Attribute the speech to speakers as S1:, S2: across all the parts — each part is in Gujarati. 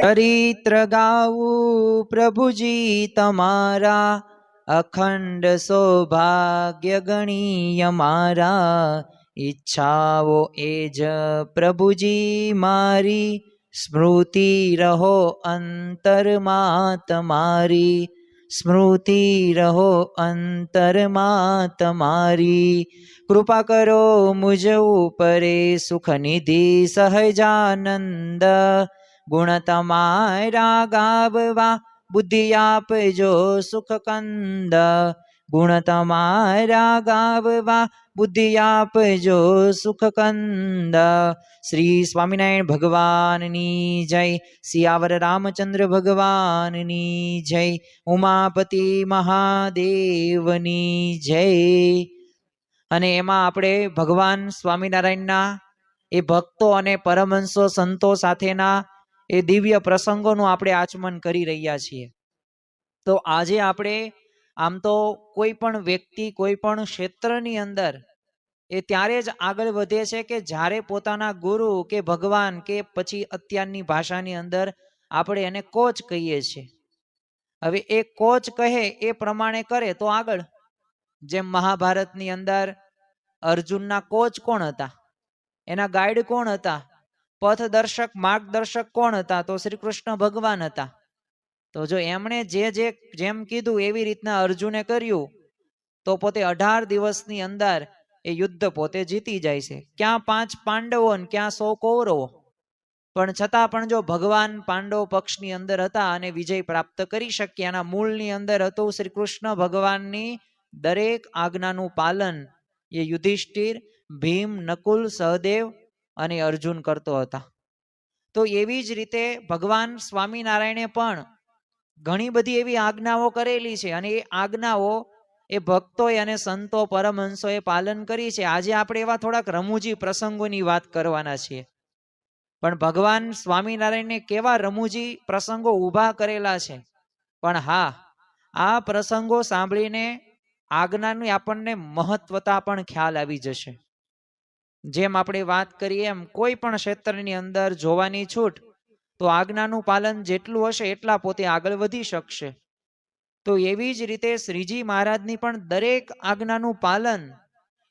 S1: ચરિત્ર ગાવું પ્રભુજી તમારા, અખંડ સૌભાગ્ય ગણીય મારા. ઈચ્છાઓ એ જ પ્રભુજી મારી, સ્મૃતિ રહો અંતરમાં તમારી. સ્મૃતિ રહો અંતરમાં તમારી. કૃપા કરો મુજ ઉપરે સુખ નિધિ સહજાનંદ. ગુણ તમારા ગાવવા બુદ્ધિ આપજો સુખ કંદ. ગુણ તમારા ગાવવા બુદ્ધિ આપજો સુખ કંદ. શ્રી સ્વામિનારાયણ ભગવાનની જય. સિયાવર રામચંદ્ર ભગવાનની જય. ઉમાપતિ મહાદેવની જય. અને એમાં આપણે ભગવાન સ્વામિનારાયણના એ ભક્તો અને પરમહંસો સંતો સાથેના એ દિવ્ય પ્રસંગોનું આપણે આચમન કરી રહ્યા છીએ. તો આજે આપણે આમ તો કોઈ પણ વ્યક્તિ કોઈ પણ ક્ષેત્રની અંદર એ ત્યારે જ આગળ વધે છે કે જ્યારે પોતાના ગુરુ કે ભગવાન કે પછી અત્યારની ભાષાની અંદર આપણે એને કોચ કહીએ છીએ. હવે એ કોચ કહે એ પ્રમાણે કરે તો આગળ. જેમ મહાભારતની અંદર અર્જુનના કોચ કોણ હતા? એના ગાઈડ કોણ હતા? પથદર્શક માર્ગદર્શક કોણ હતા? તો શ્રી કૃષ્ણ ભગવાન હતા. તો જો એમણે જેમ કીધું એવી રીતના અર્જુને કર્યું તો પોતે 18 દિવસની અંદર એ યુદ્ધ પોતે જીતી જાય છે. ક્યાં 5 પાંડવો ને ક્યાં 100 કૌરવો. પણ છતાં પણ જો ભગવાન પાંડવ પક્ષની અંદર હતા અને વિજય પ્રાપ્ત કરી શક્યા. એના મૂળની અંદર હતું શ્રી કૃષ્ણ ભગવાનની દરેક આજ્ઞાનું પાલન એ યુધિષ્ઠિર, ભીમ, નકુલ, સહદેવ અને અર્જુન કરતો હતા. તો એવી જ રીતે ભગવાન સ્વામિનારાયણે પણ ઘણી બધી એવી આજ્ઞાઓ કરેલી છે અને એ આજ્ઞાઓ એ ભક્તોએ અને સંતો પરમહંસોએ પાલન કરી છે. આજે આપણે એવા થોડાક રમૂજી પ્રસંગોની વાત કરવાના છીએ. પણ ભગવાન સ્વામિનારાયણને કેવા રમૂજી પ્રસંગો ઊભા કરેલા છે. પણ હા, આ પ્રસંગો સાંભળીને આજ્ઞાની આપણને મહત્વતા પણ ખ્યાલ આવી જશે. જેમ આપણે વાત કરીએ એમ કોઈ પણ ક્ષેત્રની અંદર જોવાની છૂટ, તો આજ્ઞાનું પાલન જેટલું હશે એટલા પોતે આગળ વધી શકશે. તો એવી જ રીતે શ્રીજી મહારાજની પણ દરેક આજ્ઞાનું પાલન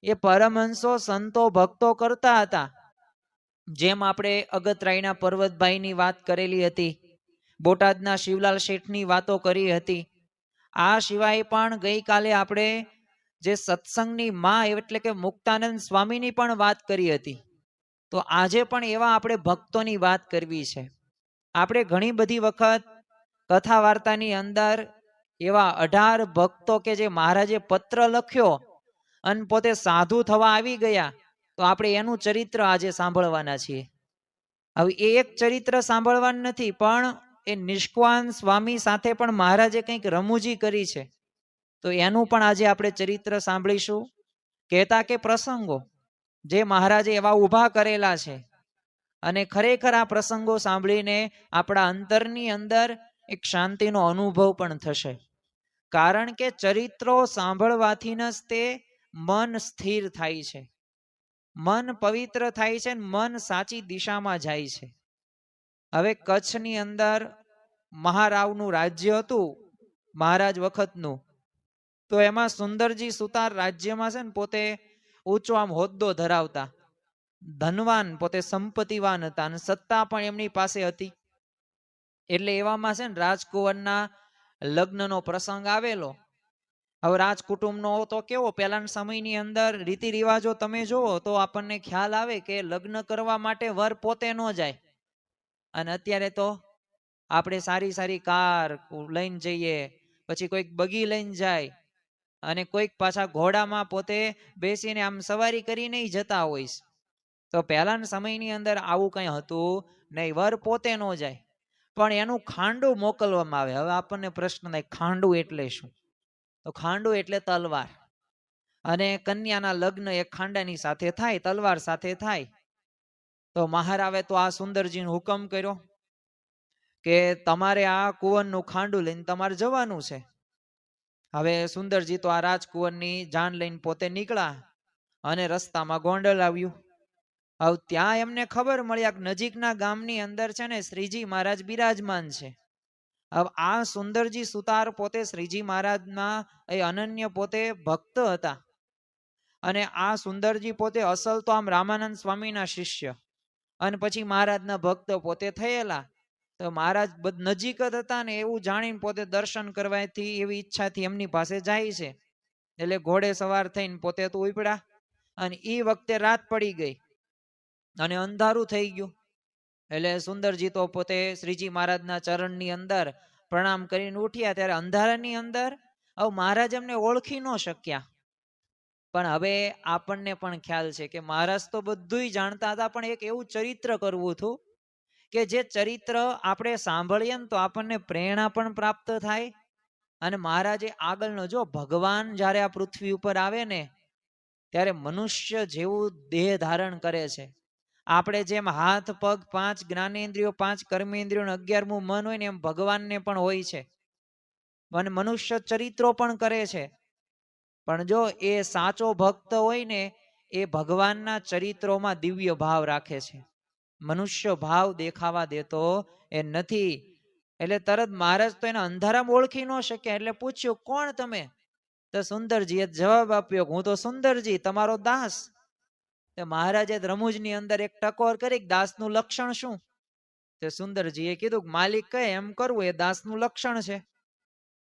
S1: એ પરમહંસો સંતો ભક્તો કરતા હતા. જેમ આપણે અગતરાયના પર્વતભાઈની વાત કરેલી હતી, બોટાદના શિવલાલ શેઠની વાતો કરી હતી. આ સિવાય પણ ગઈકાલે આપણે જે સત્સંગની માં એટલે કે મુક્તાનંદ સ્વામીની પણ વાત કરી હતી. તો આજે પણ એવા આપણે ભક્તોની વાત કરવી છે. આપણે ઘણી બધી વખત કથા વાર્તાની અંદર એવા 18 ભક્તો કે જે મહારાજે પત્ર લખ્યો અને પોતે સાધુ થવા આવી ગયા, તો આપણે એનું ચરિત્ર આજે સાંભળવાના છીએ. હવે એ એક ચરિત્ર સાંભળવાનું નથી, પણ એ નિષ્કાન સ્વામી સાથે પણ મહારાજે કંઈક રમૂજી કરી છે. તો એનું પણ આજે આપણે ચરિત્ર સાંભળીશું. કહેતા કે પ્રસંગો જે મહારાજે એવા ઊભા કરેલા છે અને ખરેખર આ પ્રસંગો સાંભળીને આપણા અંતરની અંદર એક શાંતિનો અનુભવ પણ થશે. કારણ કે ચરિત્રો સાંભળવાથી જ તે મન સ્થિર થાય છે, મન પવિત્ર થાય છે, મન સાચી દિશામાં જાય છે. હવે કચ્છની અંદર મહારાવનું રાજ્ય હતું મહારાજ વખતનું. તો એમાં સુંદરજી સુતાર રાજ્યમાં છે ને પોતે ઊંચો આમ હોદ્દો ધરાવતા, ધનવાન, પોતે સંપત્તિવાન હતા અને સત્તા પણ એમની પાસે હતી. એટલે એવામાં છે ને રાજકુંવરના લગ્નનો પ્રસંગ આવેલો. હવે રાજકુટુંબનો તો કેવો પહેલાના સમયની અંદર રીતિ રિવાજો તમે જુઓ તો આપણને ખ્યાલ આવે કે લગ્ન કરવા માટે વર પોતે ન જાય. અને અત્યારે તો આપણે સારી સારી કાર લઈને જઈએ, પછી કોઈક બગી લઈને જાય અને કોઈક પાછા ઘોડામાં પોતે બેસીને આમ સવારી કરીને જતા હોય. તો પહેલાના સમયની અંદર આવું કંઈ હતું નહીં, વર પોતે ન જાય પણ એનું ખાંડું મોકલવામાં આવે. હવે આપણને પ્રશ્ન થાય ખાંડું એટલે શું? તો ખાંડું એટલે તલવાર. અને કન્યાના લગ્ન એક ખાંડાની સાથે થાય, તલવાર સાથે થાય. તો મહારાવે તો આ સુંદરજીને હુકમ કર્યો કે તમારે આ કુંવરનું ખાંડું લઈને તમારે જવાનું છે. હવે સુંદરજી તો આ રાજકુંવરની જાન લઈને પોતે નીકળ્યા અને રસ્તામાં ગોંડલ આવ્યું. હવે ત્યાં એમને ખબર મળી આ નજીકના ગામની અંદર છે ને શ્રીજી મહારાજ બિરાજમાન છે. હવે આ સુંદરજી સુતાર પોતે શ્રીજી મહારાજના એ અનન્ય પોતે ભક્ત હતા. અને આ સુંદરજી પોતે અસલ તો આમ રામાનંદ સ્વામીના શિષ્ય અને પછી મહારાજના ભક્ત પોતે થયેલા. તો મહારાજ નજીક જ હતા ને એવું જાણીને પોતે દર્શન કરવાથી એવી ઈચ્છાથી એમની પાસે જાય છે. એટલે ઘોડે સવાર થઈને પોતે તો ઉપડ્યા અને એ વખતે રાત પડી ગઈ અને અંધારું થઈ ગયું. એટલે સુંદરજી તો પોતે શ્રીજી મહારાજના ચરણની અંદર પ્રણામ કરીને ઉઠ્યા ત્યારે અંધારાની અંદર હવે મહારાજ એમને ઓળખી ન શક્યા. પણ હવે આપણને પણ ખ્યાલ છે કે મહારાજ તો બધું જાણતા હતા, પણ એક એવું ચરિત્ર કરવું હતું કે જે ચરિત્ર આપણે સાંભળીએ ને તો આપણને પ્રેરણા પણ પ્રાપ્ત થાય. અને મહારાજે આગળનો જો ભગવાન જ્યારે આ પૃથ્વી ઉપર આવે ને ત્યારે મનુષ્ય જેવું દેહ ધારણ કરે છે. આપણે જેમ હાથ પગ 5 જ્ઞાનેન્દ્રિયો 5 કર્મેન્દ્રિયો 11મું મન હોય ને એમ ભગવાનને પણ હોય છે અને મનુષ્ય ચરિત્રો પણ કરે છે. પણ જો એ સાચો ભક્ત હોય ને એ ભગવાનના ચરિત્રોમાં દિવ્ય ભાવ રાખે છે, મનુષ્ય ભાવ દેખાવા દેતો એ નથી. એટલે તરત મહારાજ તો એના અંધારામાં ઓળખી ન શક્યા. એટલે પૂછ્યું કોણ તમે? તો સુંદરજીએ જવાબ આપ્યો હું તો સુંદરજી તમારો દાસ. તો મહારાજે રમૂજની અંદર એક ટકોર કરી દાસનું લક્ષણ શું? તે સુંદરજીએ કીધું માલિક કહે એમ કરવું એ દાસનું લક્ષણ છે.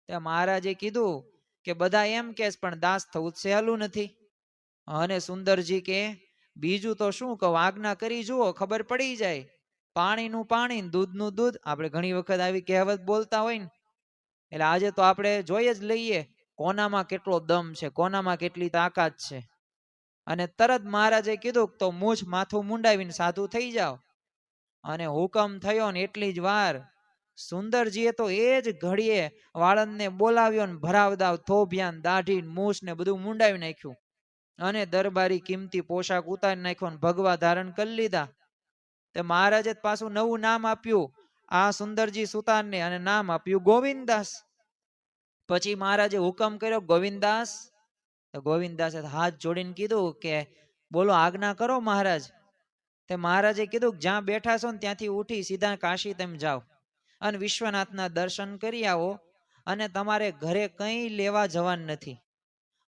S1: તે મહારાજે કીધું કે બધા એમ કે પણ દાસ થવું સહેલું નથી. અને સુંદરજી કે બીજું તો શું કહું, આજ્ઞા કરી જુઓ ખબર પડી જાય. પાણીનું પાણી, દૂધનું દૂધ. આપણે ઘણી વખત આવી કહેવત બોલતા હોય ને, એટલે આજે તો આપણે જોઈ જ લઈએ કોનામાં કેટલો દમ છે, કોનામાં કેટલી તાકાત છે. અને તરત મહારાજે કીધું તો મૂછ માથું મુંડાવીને સાધુ થઈ જાઓ. અને હુકમ થયો ને એટલી જ વાર સુંદરજીએ તો એ જ ઘડીએ વાળંદને બોલાવ્યો ને ભરાવદાવ થોભિયાન દાઢી મૂછ ને બધું મુંડાવી નાખ્યું અને દરબારી કિંમતી પોશાક ઉતારી નાખ્યો ને ભગવા ધારણ કરી લીધા. તે મહારાજે પાછું નવું નામ આપ્યું આ સુંદરજી સુતારને અને નામ આપ્યું ગોવિંદદાસ. પછી મહારાજે હુકમ કર્યો ગોવિંદદાસ. તો ગોવિંદદાસે હાથ જોડીને કીધું કે બોલો આજ્ઞા કરો મહારાજ. તે મહારાજે કીધું જ્યાં બેઠા છો ને ત્યાંથી ઉઠી સીધા કાશી તેમ જાઓ અને વિશ્વનાથના દર્શન કરી આવો. અને તમારે ઘરે કંઈ લેવા જવાનું નથી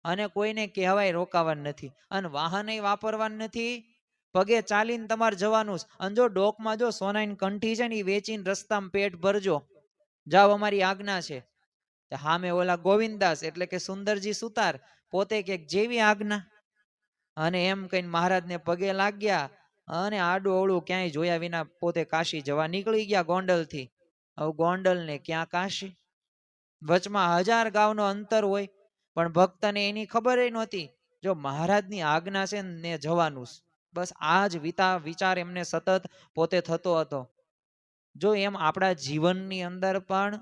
S1: અને કોઈને કહેવાય રોકાવાનું નથી અને વાહને વાપરવાનું નથી. પગે ચાલીને તમારે જવાનું છે. અને જો ડોકમાં જો સોનાની કંઠી છે ને એ વેચીને રસ્તામાં પેટ ભરજો. જાઓ અમારી આજ્ઞા છે. સામે ઓલા ગોવિંદદાસ એટલે કે સુંદરજી સુતાર પોતે કે જેવી આજ્ઞા. અને એમ કહીને મહારાજને પગે લાગ્યા અને આડું અવળું ક્યાંય જોયા વિના પોતે કાશી જવા નીકળી ગયા ગોંડલથી. હવે ગોંડલ ને ક્યાં કાશી, વચમાં 1000 ગાંવનો અંતર હોય પણ ભક્તને એની ખબર નહોતી. જો મહારાજની આજ્ઞા છે ને જવાનું. બસ આ જ વિચાર એમને સતત પોતે થતો હતો. જો એમ આપણા જીવનની અંદર પણ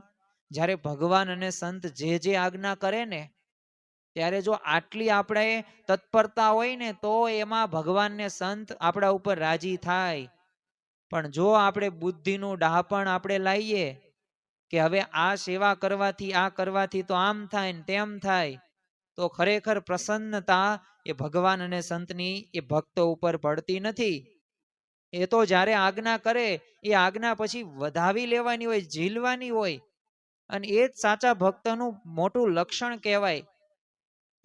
S1: જ્યારે ભગવાન અને સંત જે આજ્ઞા કરે ને ત્યારે જો આટલી આપણે તત્પરતા હોય ને તો એમાં ભગવાન ને સંત આપણા ઉપર રાજી થાય. પણ જો આપણે બુદ્ધિનું ડહાપણ આપણે લાવીએ કે હવે આ સેવા કરવાથી તો આમ થાય ને તેમ થાય, તો ખરેખર પ્રસન્નતા એ ભગવાન અને સંતની એ ભક્તો ઉપર પડતી નથી. એ તો જ્યારે આજ્ઞા કરે એ આજ્ઞા પછી વધાવી લેવાની હોય, ઝીલવાની હોય. અને એ જ સાચા ભક્તનું મોટું લક્ષણ કહેવાય.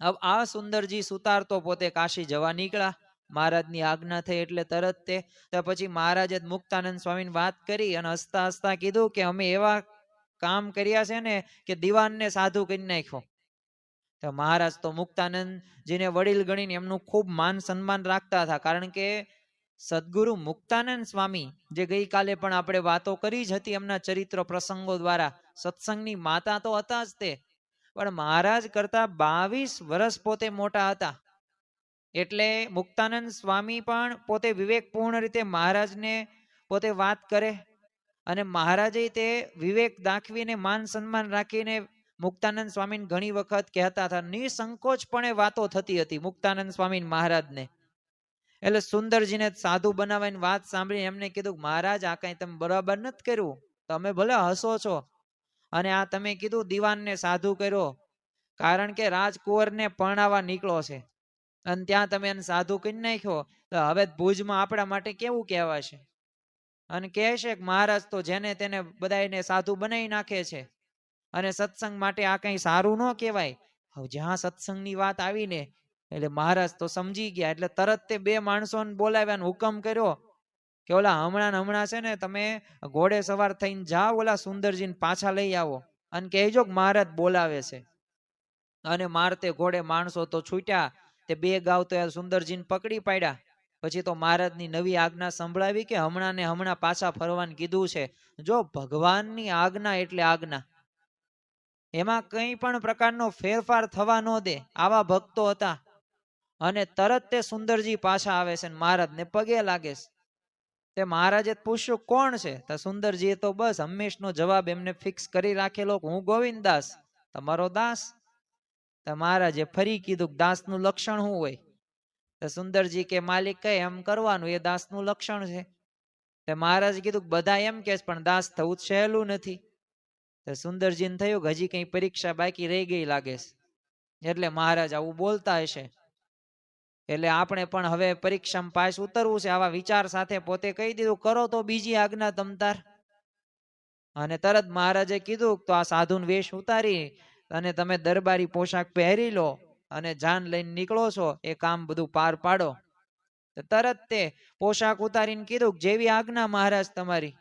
S1: હવે આ સુંદરજી સુતાર તો પોતે કાશી જવા નીકળ્યા. મહારાજની આજ્ઞા થઈ એટલે તરત તે પછી મહારાજે મુક્તાનંદ સ્વામીને વાત કરી અને હસતા હસતા કીધું કે અમે એવા કામ કર્યા છે ને કે દીવાનને સાધુ કરી નાખ્યો. તો મહારાજ તો મુક્તાનંદજીને વડીલ ગણીને એમનું ખૂબ માન સન્માન રાખતા હતા. કારણ કે સદગુરુ મુક્તાનંદ સ્વામી જે ગઈકાલે પણ આપણે વાતો કરી જ હતી એમના ચરિત્ર પ્રસંગો દ્વારા, સત્સંગની માતા તો હતા જ તે, પણ મહારાજ કરતા 22 વર્ષ પોતે મોટા હતા. એટલે મુક્તાનંદ સ્વામી પણ પોતે વિવેકપૂર્ણ રીતે મહારાજને પોતે વાત કરે અને મહારાજે તે વિવેક દાખવીને માન સન્માન રાખીને મુક્તાનંદ સ્વામીને ઘણી વખત કહેતા હતા. નિસંકોચપણે વાતો થતી હતી મુક્તાનંદ સ્વામી મહારાજને. એટલે સુંદરજીને સાધુ બનાવવાની વાત સાંભળીને એમને કીધું મહારાજ આ કઈ તમે બરાબર નથી કર્યું, તમે ભલે હસો છો અને આ તમે કીધું દીવાનને સાધુ કર્યો કારણ કે રાજકુંવરને પરણાવવા નીકળો છે. અને ત્યાં તમે એને સાધુ કરી નાખ્યો તો હવે ભુજમાં આપણા માટે કેવું કહેવાશે? અને કહે છે કે મહારાજ તો જેને તેને બધાને સાધુ બનાવી નાખે છે અને સત્સંગ માટે આ કઈ સારું ન કહેવાય. હવે જ્યાં સત્સંગની વાત આવીને એટલે મહારાજ તો સમજી ગયા, એટલે તરત તે બે માણસોને બોલાવ્યા ને હુકમ કર્યો કે ઓલા હમણાં છે ને તમે ઘોડે સવાર થઈને જાઓ, ઓલા સુંદરજીને પાછા લઈ આવો અને કહેજો કે મહારાજ બોલાવે છે. અને મારતે ઘોડે માણસો તો છૂટ્યા, તે બે ગાવ તો સુંદરજીને પકડી પાડ્યા. પછી તો મહારાજની નવી આજ્ઞા સંભળાવી કે હમણાં ને હમણાં પાછા ફરવાનું કીધું છે. જો ભગવાનની આજ્ઞા એટલે આજ્ઞા, એમાં કઈ પણ પ્રકારનો ફેરફાર થવા ન દે, આવા ભક્તો હતા. અને તરત તે સુંદરજી પાછા આવે છે, મહારાજને પગે લાગે છે. તે મહારાજે પૂછ્યું કોણ છે? તો સુંદરજીએ તો બસ હંમેશનો જવાબ એમને ફિક્સ કરી રાખેલો, હું ગોવિંદદાસ, તમારો દાસ. તો મહારાજે ફરી કીધું દાસનું લક્ષણ શું હોય? તો સુંદરજી કે માલિક કહે એમ કરવાનું, એ દાસનું લક્ષણ છે. તો મહારાજે કીધું બધા એમ કે પણ દાસ થવું સહેલું નથી. તો સુંદરજીને થયું કે હજી કઈ પરીક્ષા બાકી રહી ગઈ લાગે છે, એટલે મહારાજ આવું બોલતા હશે. એટલે આપણે પણ હવે પરીક્ષામાં પાસ ઉતરવું છે, આવા વિચાર સાથે પોતે કહી દીધું કરો તો બીજી આજ્ઞા તમતાર. અને તરત મહારાજે કીધું તો આ સાધુન વેશ ઉતારી અને તમે દરબારી પોશાક પહેરી લો અને જાન લઈને નીકળો છો, એ કામ બધું પાર પાડો. તરત તે પોશાક ઉતારીને કીધું જેવી આજ્ઞા મહારાજ તમારી.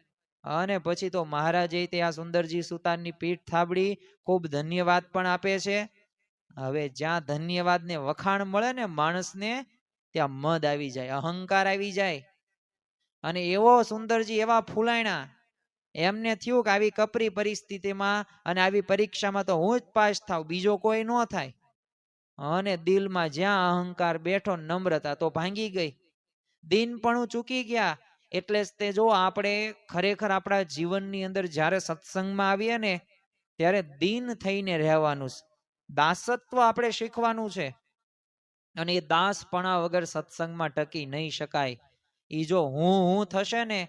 S1: અને પછી તો મહારાજે તે આ સુંદરજી સુતારની પીઠ થાબડી, ખૂબ ધન્યવાદ પણ આપે છે. હવે જ્યાં ધન્યવાદ ને વખાણ મળે ને માણસને, ત્યાં મદ આવી જાય, અહંકાર આવી જાય. અને એવો સુંદરજી એવા ફૂલાણા, એમને થયું કે આવી કપરી પરિસ્થિતિમાં અને આવી પરીક્ષામાં તો હું જ પાસ થાવ, બીજો કોઈ ન થાય. અને દિલમાં જ્યાં અહંકાર બેઠો, નમ્રતા તો ભાંગી ગઈ, દિન પણ ચૂકી ગયા. એટલે જ તે જો આપણે ખરેખર આપણા જીવનની અંદર જ્યારે સત્સંગમાં આવીએ ને ત્યારે દીન થઈને રહેવાનું છે, દાસત્વ આપણે શીખવાનું છે. અને એ દાસપણા વગર સત્સંગમાં ટકી નહીં શકાય. એ જો હું થશે ને,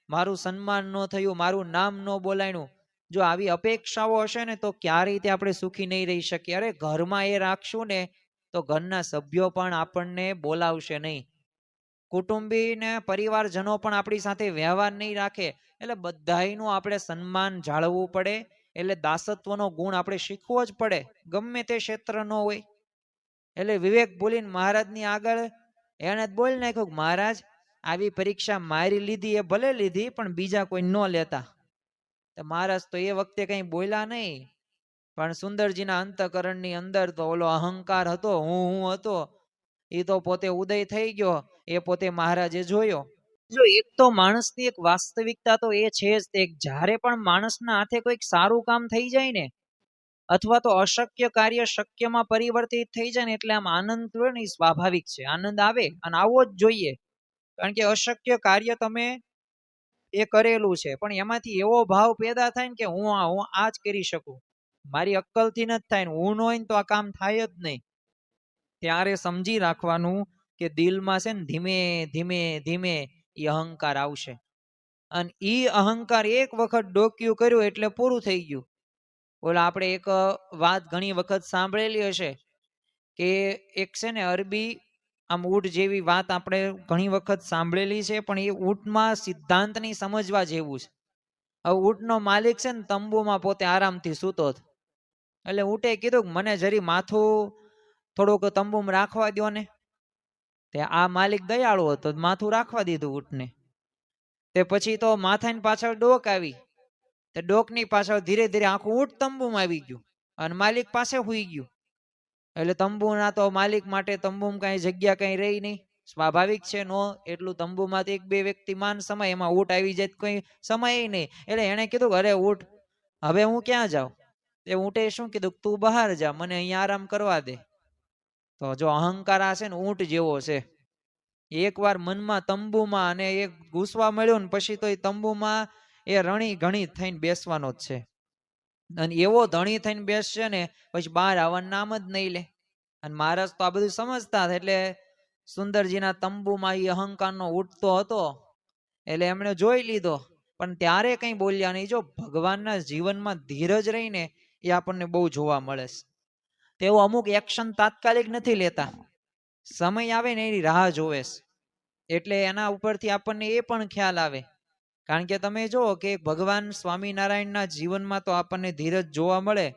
S1: મારું સન્માન ન થયું, મારું નામ ન બોલાયણું, જો આવી અપેક્ષાઓ હશે ને તો ક્યારેય તે આપણે સુખી નહીં રહી શકીએ. અરે ઘરમાં એ રાખશું ને તો ઘરના સભ્યો પણ આપણને બોલાવશે નહીં, કુટુંબી ને પરિવારજનો પણ આપણી સાથે વ્યવહાર નહીં રાખે. એટલે બધાયનું આપણે સન્માન જાળવવું પડે. એટલે દાસત્વનો ગુણ આપણે શીખવો જ પડે, ગમે તે ક્ષેત્ર ન હોય. એટલે વિવેક ભૂલીને મહારાજની આગળ એને જ બોલી નાખ્યું, મહારાજ આવી પરીક્ષા મારી લીધી એ ભલે લીધી, પણ બીજા કોઈ ન લેતા. તો મહારાજ તો એ વખતે કઈ બોલ્યા નહીં, પણ સુંદરજીના અંતઃકરણની અંદર તો ઓલો અહંકાર હતો, હું હતો, એ તો પોતે ઉદય થઈ ગયો. એ પોતે મહારાજે જોયો. જો એક તો માણસની એક વાસ્તવિકતા તો એ છે જ તે, જ્યારે પણ માણસના હાથે કોઈક સારું કામ થઈ જાય ને, અથવા તો અશક્ય કાર્ય શક્યમાં પરિવર્તિત થઈ જાય ને, એટલે આમ આનંદ હોય ને, એ સ્વાભાવિક છે, આનંદ આવે અને આવવો જ જોઈએ. કારણ કે અશક્ય કાર્ય તમે એ કરેલું છે, પણ એમાંથી એવો ભાવ પેદા થાય ને કે હું આ જ કરી શકું, મારી અક્કલથી નથી થાય ને, હું ન હોય ને તો આ કામ થાય જ નહીં. ત્યારે સમજી રાખવાનું કે દિલમાં છે ને ધીમે ધીમે ધીમે એ અહંકાર આવશે. અને એ અહંકાર એક વખત ડોક્યું કર્યું એટલે પૂરું થઈ ગયું. ઓલા આપણે એક વાત ઘણી વખત સાંભળેલી હશે કે એક છે ને અરબી આમ ઊંટ જેવી વાત આપણે ઘણી વખત સાંભળેલી છે, પણ એ ઊંટમાં સિદ્ધાંતની સમજવા જેવું છે. હવે ઊંટનો માલિક છે ને તંબુમાં પોતે આરામથી સૂતો હતો. એટલે ઊંટે કીધું કે મને જરી માથું થોડુંક તંબુમાં રાખવા દો ને. તે આ માલિક દયાળુ હતો, માથું રાખવા દીધું ઊંટને. તે પછી તો માથાની પાછળ ડોક આવી, તે ડોકની પાછળ ધીરે ધીરે આખું ઊંટ તંબુમાં આવી ગયું અને માલિક પાસે હુઈ ગયું. એટલે તંબુના તો માલિક માટે તંબુમાં કઈ જગ્યા કઈ રહી નહીં, સ્વાભાવિક છે. નો એટલું તંબુમાંથી એક બે વ્યક્તિ માન સમય, એમાં ઊંટ આવી જાય કોઈ સમય નહીં. એટલે એને કીધું અરે ઊંટ હવે હું ક્યાં જાઉં? એ ઊંટે શું કીધું, તું બહાર જા, મને અહીંયા આરામ કરવા દે. તો જો અહંકાર આ છે ને ઊંટ જેવો છે, એકવાર મનમાં તંબુમાં અને એક ઘૂસવા મળ્યો ને પછી તો એ તંબુમાં એ રણી ઘણી થઈને બેસવાનો જ છે. અને એવો ધણી થઈને બેસશે ને પછી બહાર આવવાનું નામ જ નહીં લે. અને મહારાજ તો આ બધું સમજતા હતા, એટલે સુંદરજીના તંબુમાં એ અહંકારનો ઉઠતો હતો, એટલે એમણે જોઈ લીધો, પણ ત્યારે કઈ બોલ્યા નહીં. જો ભગવાનના જીવનમાં ધીરજ રહીને એ આપણને બહુ જોવા મળે છે. તેઓ અમુક એક્શન તાત્કાલિક નથી લેતા, સમય આવે ને એની રાહ જોવે છે. એટલે એના ઉપરથી આપણને એ પણ ખ્યાલ આવે. કારણ કે તમે જુઓ કે ભગવાન સ્વામિનારાયણના જીવનમાં તો આપણને ધીરજ જોવા મળે,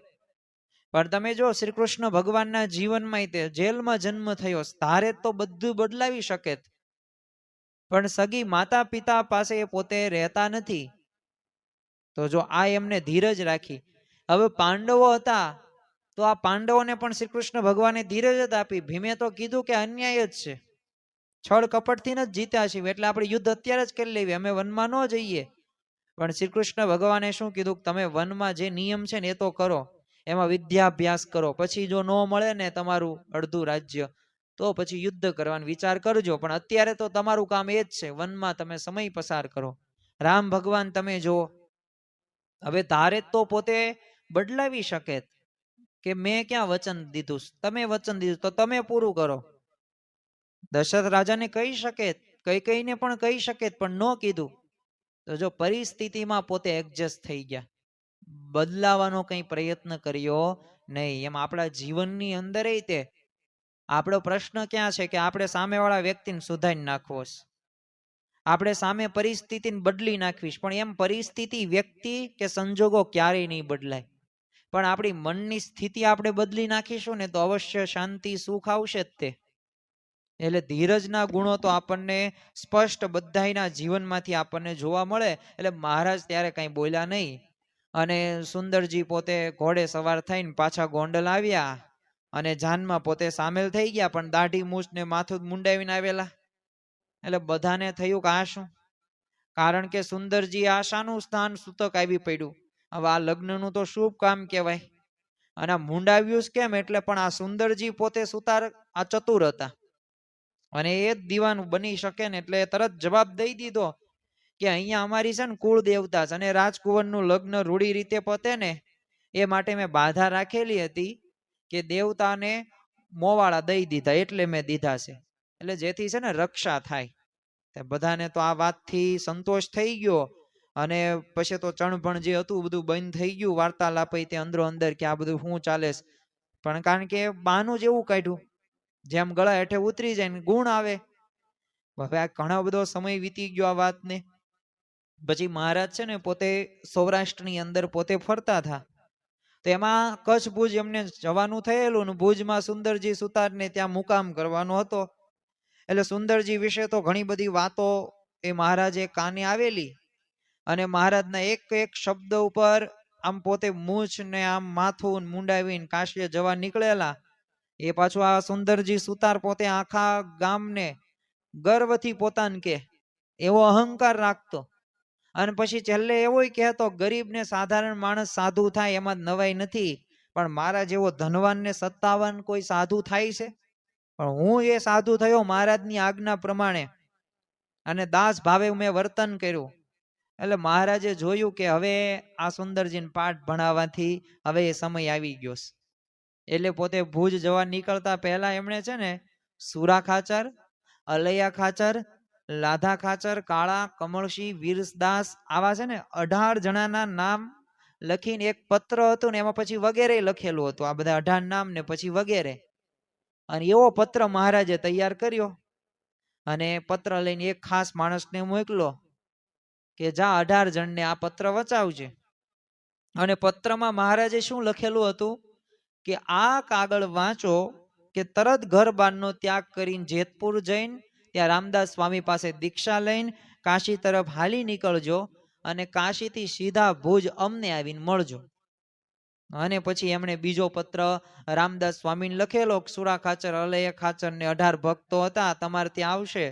S1: પણ તમે જો શ્રી કૃષ્ણ ભગવાનના જીવનમાં તે જેલમાં જન્મ થયો, તારે તો બધું બદલાવી શકે, પણ સગી માતા પિતા પાસે એ પોતે રહેતા નથી. તો જો આ એમને ધીરજ રાખી. હવે પાંડવો હતા, તો આ પાંડવોને પણ શ્રી કૃષ્ણ ભગવાને ધીરજ જ આપી. ભીમે તો કીધું કે અન્યાય જ છે, છળ કપટથી જ જીત્યા છીએ, એટલે આપણે યુદ્ધ અત્યારે જ કરી લેવી, અમે વનમાં ન જઈએ. પણ શ્રી કૃષ્ણ ભગવાને શું કીધું, તમે વનમાં જે નિયમ છે ને એ તો કરો, એમાં વિદ્યાભ્યાસ કરો, પછી જો ન મળે ને તમારું અડધું રાજ્ય, તો પછી યુદ્ધ કરવાનો વિચાર કરજો, પણ અત્યારે તો તમારું કામ એ જ છે, વનમાં તમે સમય પસાર કરો. રામ ભગવાન તમે જો, હવે તારે તો પોતે બદલાવી શકે કે મેં ક્યાં વચન દીધું, તમે વચન દીધું તો તમે પૂરું કરો. દશરથ રાજાને કહી શકે, કઈને પણ કહી શકે, પણ ન કીધું. તો જો પરિસ્થિતિમાં પોતે એડજસ્ટ થઈ ગયા, બદલાવાનો કઈ પ્રયત્ન કર્યો નહીં. એમ આપણા જીવનની અંદર તે આપણો પ્રશ્ન ક્યાં છે કે આપણે સામેવાળા વ્યક્તિને સુધારી નાખવો છે, આપણે સામે પરિસ્થિતિને બદલી નાખવીશ, પણ એમ પરિસ્થિતિ, વ્યક્તિ કે સંજોગો ક્યારેય નહીં બદલાય. પણ આપણી મનની સ્થિતિ આપણે બદલી નાખીશું ને તો અવશ્ય શાંતિ સુખ આવશે જ તે. એટલે ધીરજના ગુણો તો આપણને સ્પષ્ટ બધાના જીવનમાંથી આપણને જોવા મળે. એટલે મહારાજ ત્યારે કઈ બોલ્યા નહીં, અને સુંદરજી પોતે ઘોડે સવાર થઈને પાછા ગોંડલ આવ્યા, અને જાનમાં પોતે સામેલ થઈ ગયા, પણ દાઢી મૂછ ને માથું મુંડાવીને આવેલા. એટલે બધાને થયું કે આ શું, કારણ કે સુંદરજી આશાનું સ્થાન સૂતક આવી પડ્યું. હવે આ લગ્નનું તો શુભ કામ કહેવાય, અને મુંડાવ્યું કેમ, એટલે પણ આ સુંદરજી પોતે સુતાર આ ચતુર હતા, અને એ જ દીવાનું બની શકે ને, એટલે તરત જવાબ દઈ દીધો કે અહીંયા અમારી છે ને કુળ દેવતા છે, અને રાજકુંવરનું લગ્ન રૂઢી રીતે પતે ને એ માટે મેં બાધા રાખેલી હતી કે દેવતાને મોવાળા દઈ દીધા, એટલે મેં દીધા છે, એટલે જેથી છે ને રક્ષા થાય. બધાને તો આ વાતથી સંતોષ થઈ ગયો, અને પછી તો ચણભણ જે હતું બધું બંધ થઈ ગયું, વાર્તાલાપ તે અંદરો અંદર કે આ બધું શું ચાલે. પણ કારણ કે બાનું જ એવું કાઢ્યું, જેમ ગળા હેઠે ઉતરી જાય ને ગુણ આવે. હવે આ ઘણો બધો સમય વીતી ગયો આ વાતને. પછી મહારાજ છે ને પોતે સૌરાષ્ટ્રની અંદર પોતે ફરતા હતા, તો એમાં કચ્છ ભુજ એમને જવાનું થયેલું, ને ભુજમાં સુંદરજી સુતારને ત્યાં મુકામ કરવાનો હતો. એટલે સુંદરજી વિશે તો ઘણી બધી વાતો એ મહારાજે કાને આવેલી, અને મહારાજના એક એક શબ્દ ઉપર આમ પોતે મૂછ ને આમ માથું મુંડાવીને કાશીએ જવા નીકળેલા. એ પાછું આ સુંદરજી સુતાર પોતે આખા ગામને ગર્વથી પોતાને કે એવો અહંકાર રાખતો, અને પછી છેલ્લે એવું કહેતો ગરીબને સાધારણ માણસ સાધુ થાય એમાં નવાઈ નથી, પણ મારા જેવો ધનવાન ને સત્તાવાન કોઈ સાધુ થાય છે, પણ હું એ સાધુ થયો મહારાજની આજ્ઞા પ્રમાણે, અને દાસ ભાવે મેં વર્તન કર્યું. એટલે મહારાજે જોયું કે હવે આ સુંદરજીને પાઠ ભણાવવાથી હવે એ સમય આવી ગયો છે. એટલે પોતે ભુજ જવા નીકળતા પહેલા એમણે છે ને સુરા ખાચર, અલૈયા ખાચર, લાધા ખાચર, કાળા, કમળસિંહ, વીરદાસ, આવા છે ને 18 જણાના નામ લખીને એક પત્ર હતું ને એમાં પછી વગેરે લખેલું હતું, આ બધા 18 નામ ને પછી વગેરે. અને એવો પત્ર મહારાજે તૈયાર કર્યો, અને પત્ર લઈને એક ખાસ માણસને મોકલો કે જા 18 જણને આ પત્ર વચાવજે. અને પત્રમાં મહારાજે શું લખેલું હતું કે આ કાગળ વાંચો કે તરત ઘર બારનો ત્યાગ કરીને જેતપુર જઈને ત્યાં રામદાસ સ્વામી પાસે દીક્ષા લઈને કાશી તરફ હાલી નીકળજો, અને કાશીથી સીધા ભુજ અમને આવીને મળજો. અને પછી એમણે બીજો પત્ર રામદાસ સ્વામીને લખેલો, સુરા ખાચર, અલૈયા ખાચર ને 18 ભક્તો હતા, તમારે ત્યાં આવશે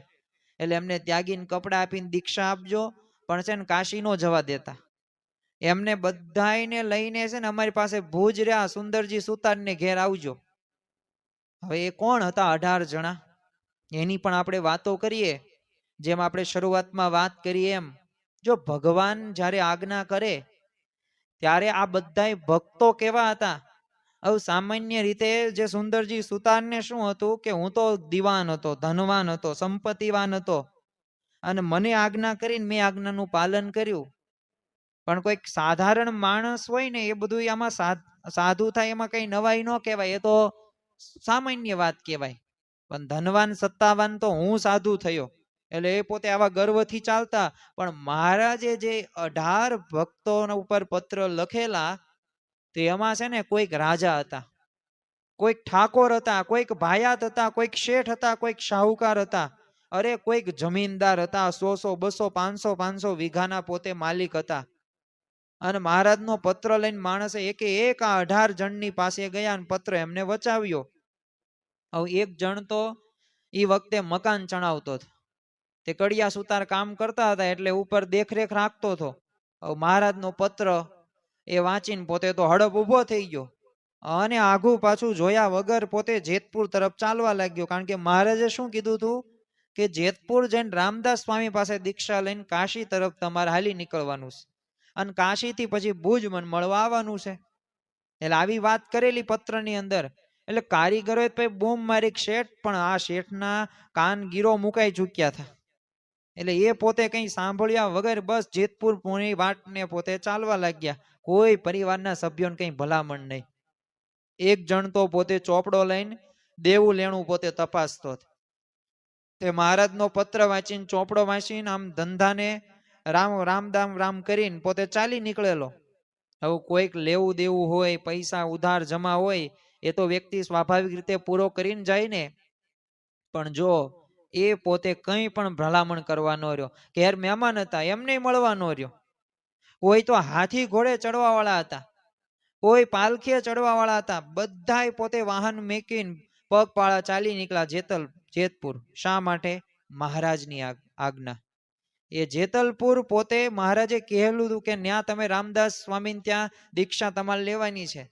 S1: એટલે એમને ત્યાગીને કપડા આપીને દીક્ષા આપજો, પણ છે ને કાશી નો જવા દેતા. એમને બધાને લઈને છે ને અમારી પાસે ભુજ રહ્યા સુંદરજી સુતારને ઘેર આવજો. હવે એ કોણ હતા 18 જણા, એની પણ આપણે વાતો કરીએ. જેમ આપણે શરૂઆતમાં વાત કરીએ એમ, જો ભગવાન જ્યારે આજ્ઞા કરે ત્યારે આ બધા ભક્તો કેવા હતા. હવે સામાન્ય રીતે જે સુંદરજી સુતારને શું હતું કે હું તો દીવાન હતો, ધનવાન હતો, સંપત્તિવાન હતો, અને મને આજ્ઞા કરીને મેં આજ્ઞાનું પાલન કર્યું. પણ કોઈક સાધારણ માણસ હોય ને એ બધું આમાં સાધુ થાય એમાં કઈ નવાઈ ન કહેવાય, એ તો સામાન્ય વાત કહેવાય. પણ ધનવાન સત્તાવાન તો હું સાધુ થયો. એટલે એ પોતે આવા ગર્વથી ચાલતા. પણ મહારાજે જે 18 ભક્તો ઉપર પત્ર લખેલા, તેમાં છે ને કોઈક રાજા હતા, કોઈક ઠાકોર હતા, કોઈક ભાયાત હતા, કોઈક શેઠ હતા, કોઈક શાહુકાર હતા, અરે કોઈક જમીનદાર હતા, 100 200 500 500 વીઘાના પોતે માલિક હતા. અને મહારાજનો પત્ર લઈને માણસે એકે એક આ 18 જણની પાસે ગયા અને પત્ર એમને વચાવ્યો. હવે એક જણ તો એ વખતે મકાન ચણાવતો હતો, તે કડિયા સુતાર કામ કરતા હતા, એટલે ઉપર દેખરેખ રાખતો હતો. હવે મહારાજનો પત્ર એ વાંચીને પોતે તો હડપ ઊભો થઈ ગયો અને આઘું પાછું જોયા વગર પોતે જેતપુર તરફ ચાલવા લાગ્યો. કારણ કે મહારાજે શું કીધું હતું કે જેતપુર જઈને રામદાસ સ્વામી પાસે દીક્ષા લઈને કાશી તરફ તમારે હાલી નીકળવાનું છે અને કાશીથી પછી ભુજ મન મળવા આવવાનું છે. એટલે આવી વાત કરેલી પત્રની અંદર. એટલે કારીગરોએ પછી બૂમ મારી શેઠ, પણ આ શેઠના કાન ગીરો મુકાઈ ચૂક્યા હતા. એટલે એ પોતે કઈ સાંભળ્યા વગર બસ જેતપુર પૂરી વાટને પોતે ચાલવા લાગ્યા. કોઈ પરિવારના સભ્યોને કઈ ભલામણ નહીં. એક જણ તો પોતે ચોપડો લઈને દેવું લેણું પોતે તપાસતો. તે મહારાજનો પત્ર વાંચીને ચોપડો વાંચીને આમ ધંધાને રામ કરીને પોતે ચાલી નીકળેલો. હવે કોઈક લેવું દેવું હોય, પૈસા ઉધાર જમા હોય, એ તો વ્યક્તિ સ્વાભાવિક રીતે પૂરો કરીને જાય ને. પણ જો એ પોતે કંઈ પણ ભલામણ કરવા ન રહ્યો, ઘેર મહેમાન હતા એમને મળવા ન રહ્યો. કોઈ તો હાથી ઘોડે ચડવા વાળા હતા, કોઈ પાલખીએ ચડવા વાળા હતા, બધાય પોતે વાહન મેકીને પગપાળા ચાલી નીકળ્યા જેતપુર. શા માટે? મહારાજની આજ્ઞા. એ જેતલપુર પોતે મહારાજે કહેલું હતું કે ત્યાં તમે રામદાસ સ્વામી ત્યાં દીક્ષા તમારે લેવાની છે.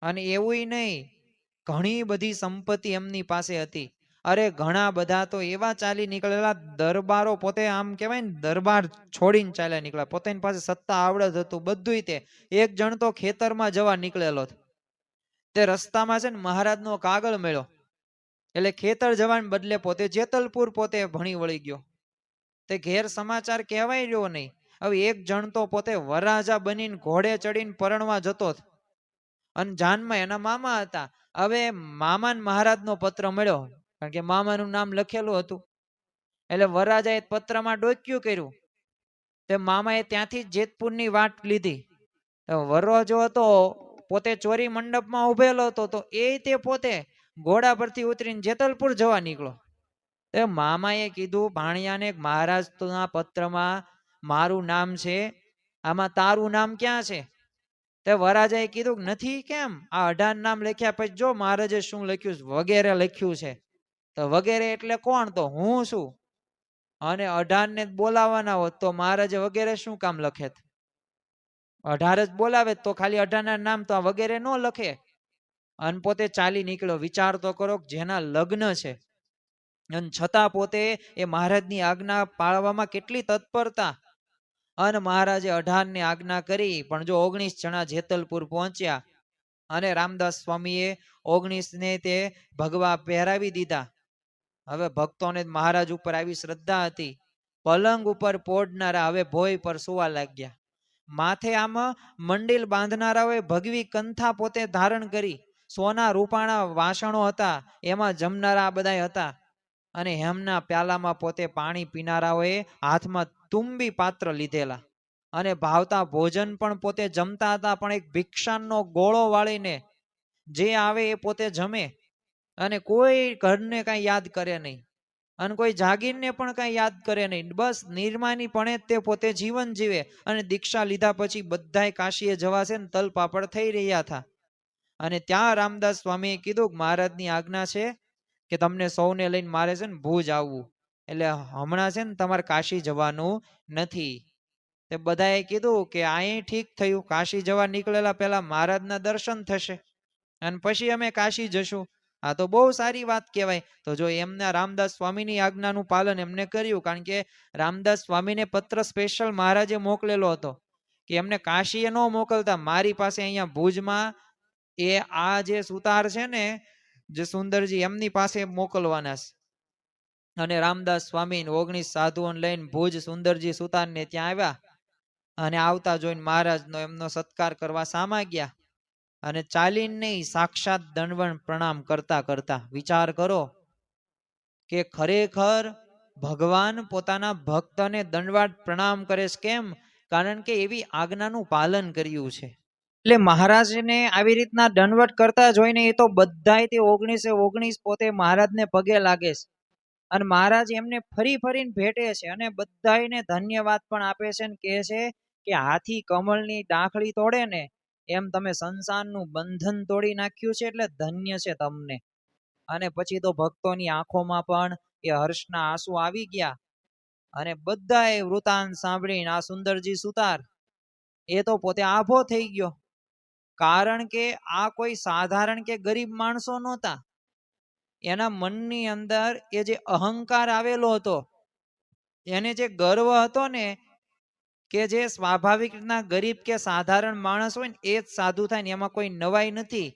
S1: અને એવું નહીં, ઘણી બધી સંપત્તિ એમની પાસે હતી. અરે ઘણા બધા તો એવા ચાલી નીકળેલા, દરબારો પોતે આમ કહેવાય ને દરબાર છોડીને ચાલ્યા નીકળ્યા. પોતાની પાસે સત્તા આવડત હતું બધુંય. તે એક જણ તો ખેતરમાં જવા નીકળેલો, તે રસ્તામાં છે ને મહારાજનો કાગળ મળ્યો, એટલે ખેતર જવાને બદલે પોતે જેતલપુર પોતે ભણી વળી ગયો. તે ઘેર સમાચાર કહેવાય રહ્યો નહીં. હવે એક જણ તો પોતે વરાજા બનીને ઘોડે ચડીને પરણવા જતો અને જાનમાં એના મામા હતા. હવે મામાને મહારાજનો પત્ર મળ્યો, કારણ કે મામાનું નામ લખેલું હતું. એટલે વરરાજાએ પત્રમાં ડોક્યું કર્યું. તે મામાએ ત્યાંથી જેતપુરની વાટ લીધી. વરરાજો હતો પોતે ચોરી મંડપમાં ઉભેલો હતો, તો એ તે પોતે ઘોડા પરથી ઉતરીને જેતલપુર જવા નીકળો. તે મામાએ કીધું ભાણિયાને, મહારાજના પત્રમાં મારું નામ છે, આમાં તારું નામ ક્યાં છે? તે વરરાજાએ કીધું નથી. કેમ? આ 18 નામ લખ્યા પછી જો મહારાજે શું લખ્યું? વગેરે લખ્યું છે. તો વગેરે એટલે કોણ? તો હું છું. અને 18 ને બોલાવવાના હોત તો મહારાજે વગેરે શું કામ લખે? 18 જ બોલાવે તો ખાલી 18 ના નામ, તો આ વગેરે ન લખે. અને પોતે ચાલી નીકળ્યો. વિચાર તો કરો, જેના લગ્ન છે અને છતાં પોતે એ મહારાજની આજ્ઞા પાળવામાં કેટલી તત્પરતા. અને મહારાજે 18 ની આજ્ઞા કરી, પણ જો 19 જણા જેતલપુર પહોંચ્યા અને રામદાસ સ્વામીએ 19 ને તે ભગવા પહેરાવી દીધા. હવે ભક્તોને મહારાજ ઉપર આવી શ્રદ્ધા હતી. પલંગ ઉપર પોડનારા હવે ભોય પર સુવા લાગ્યા. માથે આમાં મંડિલ બાંધનારાઓએ ભગવી કંથા પોતે ધારણ કરી. સોના રૂપાણા વાસણો હતા, એમાં જમનારા બધા હતા. અને હેમના પ્યાલામાં પોતે પાણી પીનારાઓએ હાથમાં તુંબી પાત્ર લીધેલા. અને ભાવતા ભોજન પણ પોતે જમતા હતા, પણ એક ભિક્ષાનો ગોળો વાળીને જે આવે એ પોતે જમે. અને કોઈ ઘરને કાંઈ યાદ કરે નહીં અને કોઈ જાગીરને પણ કાંઈ યાદ કરે નહીં. બસ નિર્માનીપણે તે પોતે જીવન જીવે. અને દીક્ષા લીધા પછી બધાય કાશીએ જવા છે ને તલપાપડ થઈ રહ્યા હતા. અને ત્યાં રામદાસ સ્વામીએ કીધું કે મહારાજની આજ્ઞા છે કે તમને સૌને લઈને મારે છે ને ભુજ આવવું, એટલે હમણાં છે ને તમારે કાશી જવાનું નથી. તે બધાએ કીધું કે અહીં ઠીક થયું, કાશી જવા નીકળેલા પહેલા મહારાજના દર્શન થશે અને પછી અમે કાશી જશું. આ તો બહુ સારી વાત કહેવાય. તો જો એમના રામદાસ સ્વામીની આજ્ઞાનું પાલન એમને કર્યું, કારણ કે રામદાસ સ્વામીને પત્ર સ્પેશિયલ મહારાજે મોકલેલો હતો કે એમને કાશીએ ન મોકલતા, મારી પાસે અહીંયા ભુજમાં એ આ જે સુતાર છે ને, જે સુંદરજી, એમની પાસે મોકલવાના છે. અને રામદાસ સ્વામી 19 સાધુઓને લઈને ભુજ સુંદરજી સુતારને ત્યાં આવ્યા. અને આવતા જોઈને મહારાજનો એમનો સત્કાર કરવા સામા ગયા. અને ચાલીને નહીં, સાક્ષાત દંડવણ પ્રણામ કરતા કરતા. વિચાર કરો, કે ખરેખર ભગવાન પોતાના ભક્તને દંડવાટ પ્રણામ કરે છે. કેમ? કારણ કે એવી આજ્ઞાનું પાલન કર્યું છે. એટલે મહારાજને આવી રીતના દંડવટ કરતા જોઈને એ તો બધાય તે 19 પોતે મહારાજને પગે લાગે છે. અને મહારાજ એમને ફરી ફરીને ભેટે છે અને બધાયને ધન્યવાદ પણ આપે છે ને કહે છે કે હાથી કમળની ડાંખળી તોડે ને એમ તમે સંસારનું બંધન તોડી નાખ્યું છે, એટલે ધન્ય છે તમને. અને પછી તો ભક્તોની આંખોમાં પણ એ હર્ષના આંસુ આવી ગયા અને બધાએ વૃતાંત સાંભળીને આ સુંદરજી સુતાર એ તો પોતે આભો થઈ ગયો. કારણ કે આ કોઈ સાધારણ કે ગરીબ માણસો નહોતા. એના મનની અંદર એ જે અહંકાર આવેલો હતો, એને જે ગર્વ હતો ને કે જે સ્વાભાવિક રીતના ગરીબ કે સાધારણ માણસ હોય ને એ જ સાધુ થાય ને એમાં કોઈ નવાઈ નથી.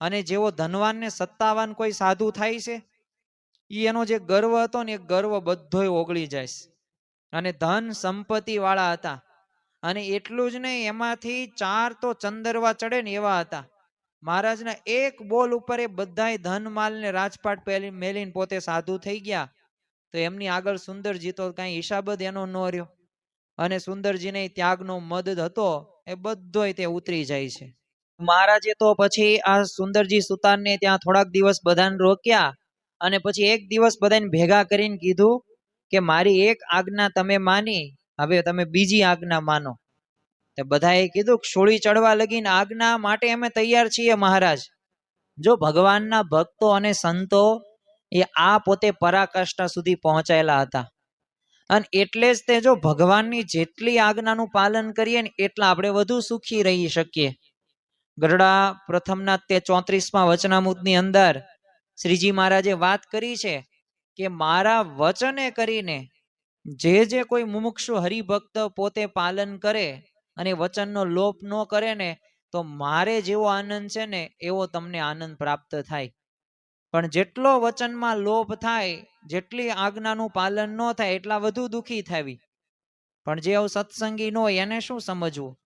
S1: અને જેવો ધનવાન ને સત્તાવાન કોઈ સાધુ થાય છે, એનો જે ગર્વ હતો ને એ ગર્વ બધોય ઓગળી જાય. અને ધન સંપત્તિ વાળા હતા. અને એટલું જ નહીં, એમાંથી 4 તો ચંદરવા ચડે ને એવા હતા. મહારાજના એક બોલ ઉપર એ બધાય ધન માલ ને રાજપાટ મેલીને પોતે સાધુ થઈ ગયા. તો એમની આગળ સુંદરજી તો કઈ હિસાબ જ એનો ન રહ્યો. અને સુંદરજીને ત્યાગનો મદ હતો એ બધોય તે ઉતરી જાય છે. મહારાજે તો પછી આ સુંદરજી સુતારને ત્યાં થોડાક દિવસ બધાને રોક્યા અને પછી એક દિવસ બધાને ભેગા કરીને કીધું કે મારી એક આજ્ઞા તમે માની, હવે તમે બીજી આજ્ઞા માનો. તો બધાએ કીધું શોળી ચડવા લગીને આજ્ઞા માટે અમે તૈયાર છીએ મહારાજ. જો ભગવાનના ભક્તો અને સંતો એ આ પોતે પરાકાષ્ઠા સુધી પહોંચાયેલા હતા. અને એટલે જ તે જો ભગવાનની જેટલી આજ્ઞાનું પાલન કરીએ ને એટલા આપણે વધુ સુખી રહી શકીએ. ગરડા પ્રથમના તે 34મા વચનામૃતની અંદર શ્રીજી મહારાજે વાત કરી છે કે મારા વચને કરીને જે કોઈ મુમુક્ષુ હરિભક્ત પોતે પાલન કરે અને વચનનો લોપ ન કરે ને તો મારે જેવો આનંદ છે ને એવો તમને આનંદ પ્રાપ્ત થાય. પણ જેટલો વચનમાં લોપ થાય, જેટલી આજ્ઞાનું પાલન ન થાય એટલા વધુ દુઃખી થવી. પણ જે સત્સંગી ન હોય એને શું સમજવું?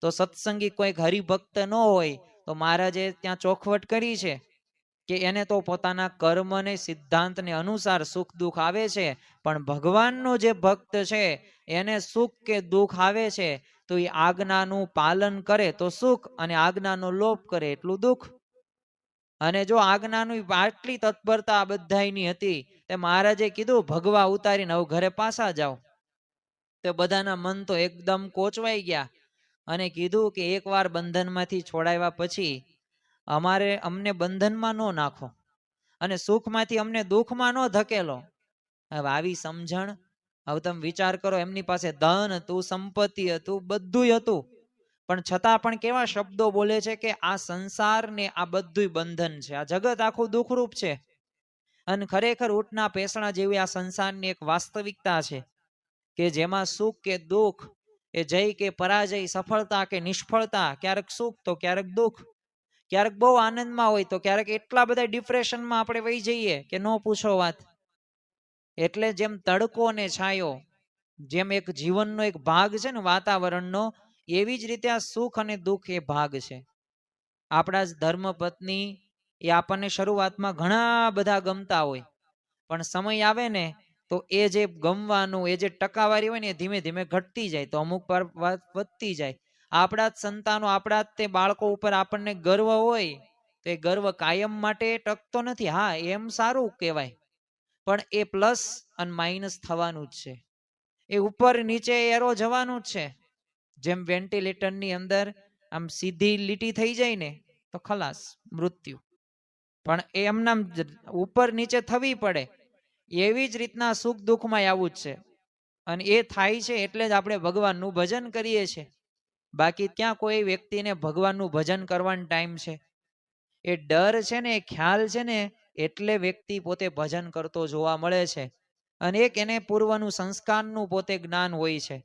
S1: તો સત્સંગી કોઈક હરિભક્ત ન હોય તો મહારાજે ત્યાં ચોખવટ કરી છે કે એને તો પોતાના કર્મ ને સિદ્ધાંત ને અનુસાર સુખ દુઃખ આવે છે, પણ ભગવાનનો જે ભક્ત છે એને સુખ કે દુઃખ આવે છે તો એ આજ્ઞાનું પાલન કરે તો સુખ અને આજ્ઞાનો લોપ કરે એટલું દુઃખ. અને જો આજ્ઞાની આટલી તત્પરતા આ બધાની હતી તે મહારાજે કીધું ભગવા ઉતારીને હવે ઘરે પાછા જાઓ. તો બધાના મન તો એકદમ કોચવાઈ ગયા અને કીધું કે એકવાર બંધનમાંથી છોડાવ્યા પછી અમને બંધનમાં ન નાખો અને સુખમાંથી અમને દુઃખમાં ન ધકેલો. હવે આવી સમજણ, હવે તમે વિચાર કરો, એમની પાસે ધન હતું, સંપત્તિ હતું, બધું હતું, પણ છતાં પણ કેવા શબ્દો બોલે છે કે આ સંસાર ને આ બધું બંધન છે, આ જગત આખું દુઃખરૂપ છે. અને ખરેખર ઊંટના પેસણા જેવી આ સંસારની એક વાસ્તવિકતા છે કે જેમાં સુખ કે દુઃખ, એ જય કે પરાજય, સફળતા કે નિષ્ફળતા, ક્યારેક સુખ તો ક્યારેક દુઃખ, ક્યારેક બહુ આનંદમાં હોય તો ક્યારેક એટલા બધા ડિપ્રેશનમાં આપણે વહી જઈએ કે ન પૂછો વાત. એટલે જેમ તડકો ને છાયો, જેમ એક જીવનનો એક ભાગ છે ને વાતાવરણનો, એવી જ રીતે આ સુખ અને દુઃખ એ ભાગ છે. આપણા જ ધર્મપત્ની એ આપણને શરૂઆતમાં ઘણા બધા ગમતા હોય, પણ સમય આવે ને તો એ જે ગમવાનું, એ જે ટકાવારી હોય ને એ ધીમે ધીમે ઘટતી જાય, તો અમુક પર વાત વધતી જાય. આપણા જ સંતાનો, આપણા જ તે બાળકો ઉપર આપણને ગર્વ હોય તો એ ગર્વ કાયમ માટે ટકતો નથી. હા, એમ સારું કહેવાય, પણ એ પ્લસ અને માઇનસ થવાનું જ છે. એ ઉપર નીચે એરો જવાનું જ છે. જેમ વેન્ટિલેટરની અંદર આમ સીધી લીટી થઈ જાય ને તો ખલાસ, મૃત્યુ. પણ એમનામ ઉપર નીચે થવી પડે. એવી જ રીતના સુખ દુઃખમાં આવું જ છે. અને એ થાય છે એટલે જ આપણે ભગવાનનું ભજન કરીએ છીએ. બાકી ત્યાં કોઈ વ્યક્તિને ભગવાનનું ભજન કરવાનો ટાઈમ છે? એ ડર છે ને, એ ખ્યાલ છે ને, એટલે વ્યક્તિ પોતે ભજન કરતો જોવા મળે છે. અને એક એને પૂર્વનું સંસ્કારનું પોતે જ્ઞાન હોય છે.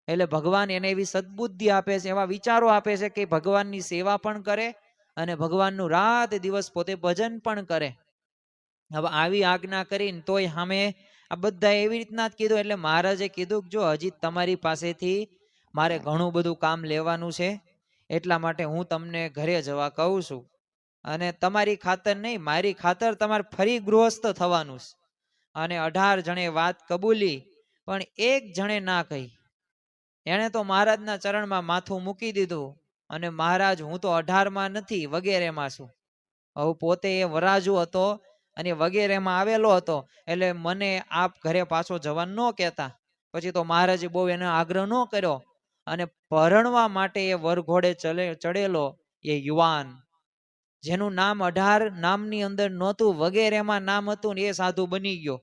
S1: એટલે ભગવાન એને એવી સદબુદ્ધિ આપે છે, એવા વિચારો આપે છે કે ભગવાનની સેવા પણ કરે અને ભગવાનનું રાત દિવસ પોતે ભજન પણ કરે. હવે આવી આજ્ઞા કરીને તોય સામે આ બધા એવી રીતના જ કીધું. એટલે મહારાજે કીધું કે જો હજી તમારી પાસેથી મારે ઘણું બધું કામ લેવાનું છે, એટલા માટે હું તમને ઘરે જવા કહું છું. અને તમારી ખાતર નહીં, મારી ખાતર તમારે ફરી ગૃહસ્થ થવાનું છે. અને 18 જણે વાત કબૂલી, પણ એક જણે ના કહી. એણે તો મહારાજના ચરણમાં માથું મૂકી દીધું અને મહારાજ હું તો 18માં નથી, વગેરેમાં છું. હવે પોતે એ વરાજુ હતો અને વગેરેમાં આવેલો હતો, એટલે મને આપ ઘરે પાછો જવા ન કહેતા. પછી તો મહારાજે બહુ એને આગ્રહ ન કર્યો અને પરણવા માટે એ વરઘોડે ચડેલો એ યુવાન, જેનું નામ 18 નામની અંદર નહોતું, વગેરેમાં નામ હતું, ને એ સાધુ બની ગયો.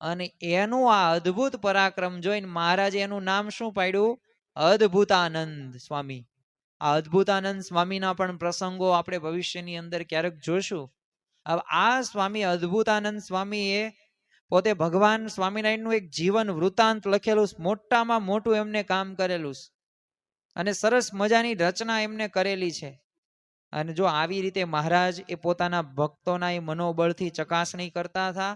S1: અને એનું આ અદ્ભુત પરાક્રમ જોઈને મહારાજે એનું નામ શું પાડ્યું? અદ્ભુતાનંદ સ્વામી. આ અદ્ભુતાનંદ સ્વામીના પણ પ્રસંગો આપણે ભવિષ્યની અંદર ક્યારેક જોશું. હવે આ સ્વામી અદ્ભુતાનંદ સ્વામીએ પોતે ભગવાન સ્વામિનારાયણનું એક જીવન વૃત્તાંત લખેલું, મોટામાં મોટું એમને કામ કરેલું અને સરસ મજાની રચના એમને કરેલી છે. અને જો આવી રીતે મહારાજ એ પોતાના ભક્તોના એ મનોબળથી ચકાસણી કરતા હતા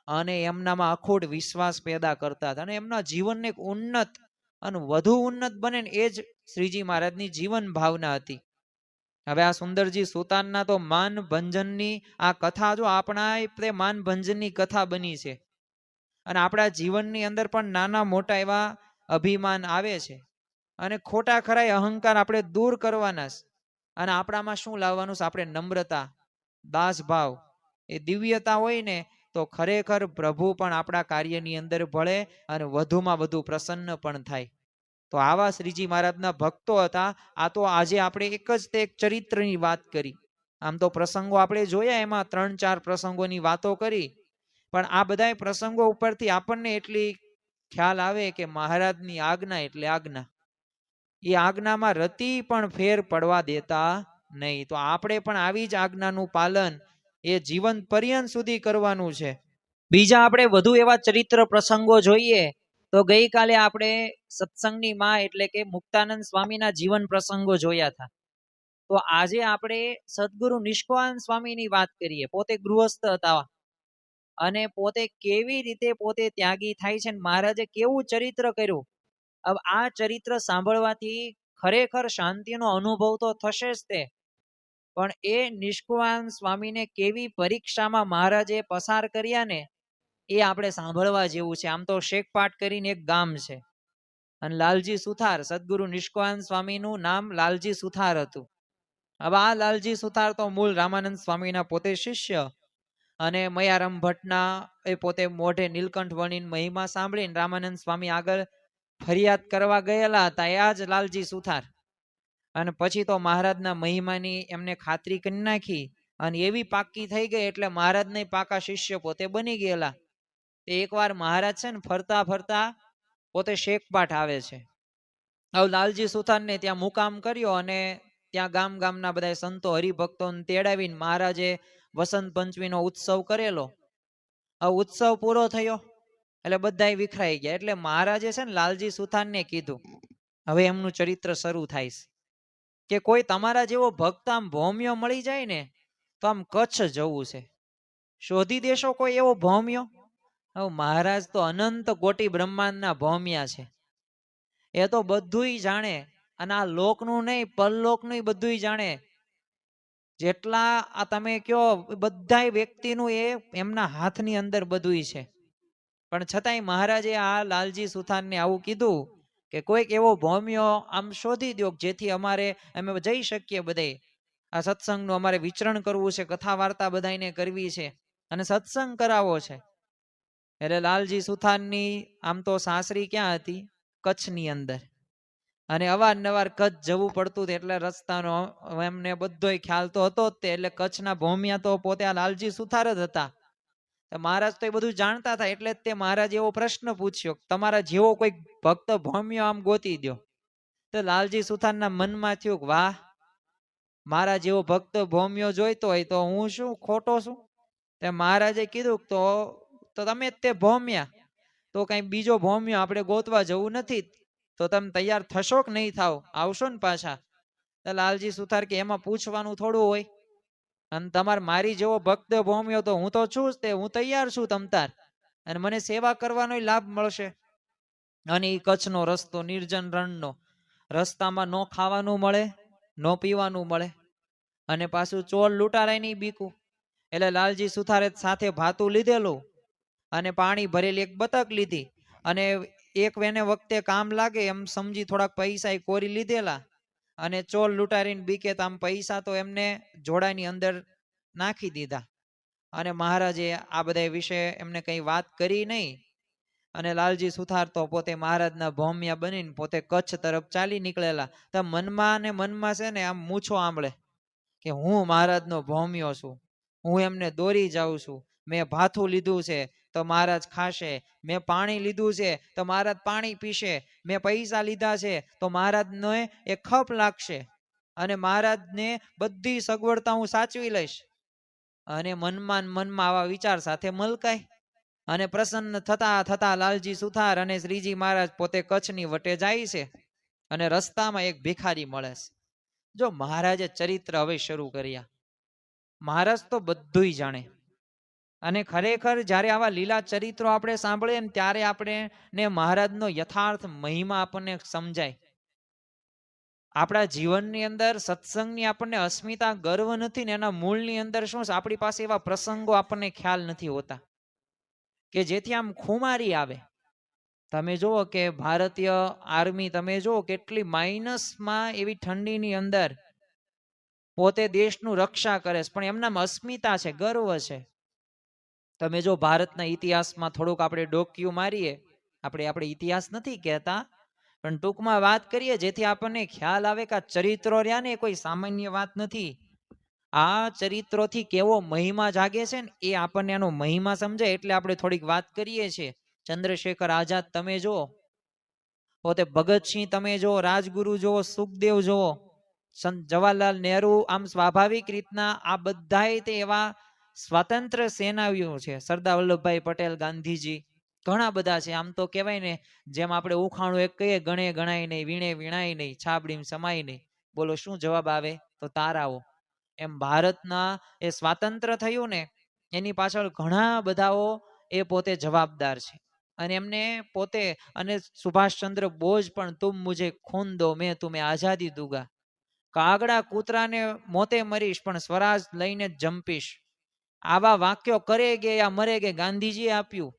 S1: અને એમનામાં અખૂટ વિશ્વાસ પેદા કરતા હતા, અને એમના જીવનને એક ઉન્નત અને વધુ ઉન્નત બને ને એ જ શ્રીજી મહારાજની જીવન ભાવના હતી. હવે આ સુંદરજી સુતારના તો માન ભંજનની આ કથા જો આપણા માન ભંજનની કથા બની છે, અને આપણા જીવનની અંદર પણ નાના મોટા એવા અભિમાન આવે છે, અને ખોટા ખરાય અહંકાર આપણે દૂર કરવાના છે. અને આપણામાં શું લાવવાનું છે? આપણે નમ્રતા, દાસભાવ, એ દિવ્યતા હોય ને તો ખરેખર પ્રભુ પણ આપણા કાર્યની અંદર ભળે અને વધુમાં વધુ પ્રસન્ન પણ થાય. તો આવા શ્રીજી મહારાજના ભક્તો હતા. આ તો આજે આપણે એક જ તે એક ચરિત્રની વાત કરી. આમ તો પ્રસંગો આપણે જોયા, એમાં 3-4 પ્રસંગોની વાતો કરી, પણ આ બધા પ્રસંગો ઉપરથી આપણને એટલી ખ્યાલ આવે કે મહારાજની આજ્ઞા એટલે આજ્ઞા. એ આજ્ઞામાં રતી પણ ફેર પડવા દેતા નહીં. તો આપણે પણ આવી જ આજ્ઞાનું પાલન એ જીવન પર્યંત સુધી કરવાનું છે. બીજા આપણે વધુ એવા ચરિત્ર પ્રસંગો જોઈએ તો ગઈકાલે આપણે સત્સંગની માં એટલે કે મુક્તાનંદ સ્વામીના જીવન પ્રસંગો જોયા હતા. તો આજે આપણે સદગુરુ નિષ્કાન સ્વામીની વાત કરીએ. પોતે ગૃહસ્થ હતા અને પોતે કેવી રીતે પોતે ત્યાગી થાય છે, મહારાજે કેવું ચરિત્ર કર્યું. હવે આ ચરિત્ર સાંભળવાથી ખરેખર શાંતિનો અનુભવ તો થશે જ તે, પણ એ નિષ્કાન સ્વામીને કેવી પરીક્ષામાં મહારાજે પસાર કર્યા ને એ આપણે સાંભળવા જેવું છે. આમ તો શેખપાટ કરીને એક ગામ છે, અને લાલજી સુથાર, સદગુરુ નિષ્કાન સ્વામીનું નામ લાલજી સુથાર હતું. હવે આ લાલજી સુથાર તો મૂળ રામાનંદ સ્વામીના પોતે શિષ્ય, અને મયારામ ભટ્ટના એ પોતે મોઢે નીલકંઠ વર્ણીને મહિમા સાંભળીને રામાનંદ સ્વામી આગળ ફરિયાદ કરવા ગયેલા હતા, એ આ જ લાલજી સુથાર. અને પછી તો મહારાજના મહિમાની એમને ખાતરી કરી નાખી અને એવી પાક્કી થઈ ગઈ એટલે મહારાજને પાકા શિષ્ય પોતે બની ગયેલા. એકવાર મહારાજ છે ને ફરતા ફરતા પોતે શેખપાટ આવે છે. હવે લાલજી સુથારને ત્યાં મુકામ કર્યો અને ત્યાં ગામના બધા સંતો હરિભક્તોને તેડાવીને મહારાજે વસંત પંચમીનો ઉત્સવ કરેલો. હવે ઉત્સવ પૂરો થયો એટલે બધા વિખરાઈ ગયા. એટલે મહારાજે છે ને લાલજી સુથારને કીધું, હવે એમનું ચરિત્ર શરૂ થાય કે કોઈ તમારા જેવો ભક્ત આમ ભૌમ્યો મળી જાય ને તો આમ કચ્છ જવું છે, શોધી દેશો કોઈ એવો ભૌમ્યો? હવે મહારાજ તો અનંત કોટી બ્રહ્માંડના ભૌમ્યા છે, એ તો બધુંય જાણે, અને આ લોકનું નહીં પરલોકનું બધુંય જાણે. જેટલા આ તમે કયો બધા વ્યક્તિનું એ એમના હાથની અંદર બધુંય છે. પણ છતાંય મહારાજે આ લાલજી સુથારને આવું કીધું કે કોઈક એવો ભૌમ્યો આમ શોધી દો જેથી અમે જઈ શકીએ. બધે આ સત્સંગનું અમારે વિચરણ કરવું છે, કથા વાર્તા બધાને કરવી છે અને સત્સંગ કરાવવો છે. એટલે લાલજી સુથારની આમ તો સાસરી ક્યાં હતી? કચ્છની અંદર, અને અવારનવાર કચ્છ જવું પડતું એટલે રસ્તાનો એમને બધોય ખ્યાલ તો હતો જ તે. એટલે કચ્છના ભૌમિયા તો પોતે આ લાલજી સુથાર જ હતા. મહારાજ તો એ બધું જાણતા હતા, એટલે તે મહારાજ એવો પ્રશ્ન પૂછ્યો, તમારા જેવો કોઈ ભક્ત ભૌમ્યો આમ ગોતી દો. તો લાલજી સુથારના મનમાં થયું, વાહ, મારા જેવો ભક્ત ભૌમ્યો જોઈતો હોય તો હું શું ખોટો છું? તે મહારાજે કીધું તો તમે તે ભૌમ્યા તો કઈ બીજો ભૌમ્યો આપણે ગોતવા જવું નથી, તો તમે તૈયાર થશો કે નહીં થાવ? આવશો ને પાછા? તો લાલજી સુથાર કે એમાં પૂછવાનું થોડું હોય, અને તમારે મારી જેવો ભક્ત ભૌમ્યો તો હું તો છું જ તે, હું તૈયાર છું તમતાર, અને મને સેવા કરવાનો લાભ મળશે. અને એ કચ્છનો રસ્તો નિર્જન રણનો, રસ્તામાં નો ખાવાનું મળે, નો પીવાનું મળે, અને પાછું ચોર લૂંટારાય નહીં બીકું. એટલે લાલજી સુથારે સાથે ભાતું લીધેલું અને પાણી ભરેલી એક બતક લીધી અને એક વેને વખતે કામ લાગે એમ સમજી થોડાક પૈસા એ કોરી લીધેલા અને ચોર લૂંટારીને બીકે તો આમ પૈસા તો એમને જોડાની અંદર નાખી દીધા અને મહારાજે આ બધા વિશે એમને કઈ વાત કરી નહીં અને લાલજી સુથાર તો પોતે મહારાજના ભોમિયા બનીને પોતે કચ્છ તરફ ચાલી નીકળેલા. તો મનમાં ને મનમાં છે ને આમ મૂછો આંબળે કે હું મહારાજનો ભોમિયો છું, હું એમને દોરી જાઉં છું. મેં ભાથું લીધું છે તો મહારાજ ખાશે, મેં પાણી લીધું છે તો મહારાજ પાણી પીશે, મેં પૈસા લીધા છે તો મહારાજને એ ખપ લાગશે અને મહારાજને બધી સગવડતા હું સાચવી લઈશ. અને મનમાં આવા વિચાર સાથે મલકાય અને પ્રસન્ન થતા થતા લાલજી સુથાર અને શ્રીજી મહારાજ પોતે કચ્છની વટે જાય છે અને રસ્તામાં એક ભિખારી મળે છે. જો મહારાજે ચરિત્ર હવે શરૂ કર્યા. મહારાજ તો બધુંય જાણે અને ખરેખર જ્યારે આવા લીલા ચરિત્રો આપણે સાંભળીએ ને ત્યારે આપણે ને મહારાજનો યથાર્થ મહિમા આપણને સમજાય. આપણા જીવનની અંદર સત્સંગની આપણને અસ્મિતા ગર્વ નથી ને એના મૂળની અંદર શું છે, આપણી પાસે એવા પ્રસંગો આપણને ખ્યાલ નથી હોતા કે જેથી આમ ખુમારી આવે. તમે જુઓ કે ભારતીય આર્મી તમે જુઓ કેટલી માઇનસમાં એવી ઠંડીની અંદર પોતે દેશનું રક્ષા કરે છે, પણ એમનામાં અસ્મિતા છે, ગર્વ છે. તમે જો ભારતના ઇતિહાસમાં થોડુંક આપણે ડોક્યુ મારીએ, આપણે ઇતિહાસ નથી કહેતા પણ ટૂંકમાં વાત કરીએ જેથી આપણને ખ્યાલ આવે કે આ ચરિત્રો રહ્યા ને કોઈ સામાન્ય વાત નથી. આ ચરિત્રોથી કેવો મહિમા જાગે છે ને એ આપણને એનો મહિમા સમજાય એટલે આપણે થોડીક વાત કરીએ છીએ. ચંદ્રશેખર આઝાદ તમે જુઓ, પોતે ભગતસિંહ તમે જુઓ, રાજગુરુ જુઓ, સુખદેવ જુઓ, જવાહરલાલ નહેરુ, આમ સ્વાભાવિક રીતના આ બધાય તે એવા સ્વાતંત્ર્ય સેનાનીઓ છે. સરદાર વલ્લભભાઈ પટેલ, ગાંધીજી, ઘણા બધા છે. આમ તો કહેવાય ને જેમ આપણે ઉખાણું એક કહીએ, ગણે ગણાય નહીં, વીણે વીણાય નહીં, છાબડીમ સમાય નહીં. બોલો શું જવાબ આવે? તો તારાઓ. એમ ભારતના એ સ્વાતંત્ર્ય થયું ને એની પાછળ ઘણા બધાઓ એ પોતે જવાબદાર છે અને એમને પોતે અને સુભાષચંદ્ર બોઝ પણ તુમ મુझे खून दो मैं तुम्हें आजादी दूंगा. કાગડા કૂતરાને મોતે મરીશ પણ સ્વરાજ લઈને જ જંપીશ. આવા વાક્યો કરે ગે યા મરે ગે ગાંધીજીએ આપ્યું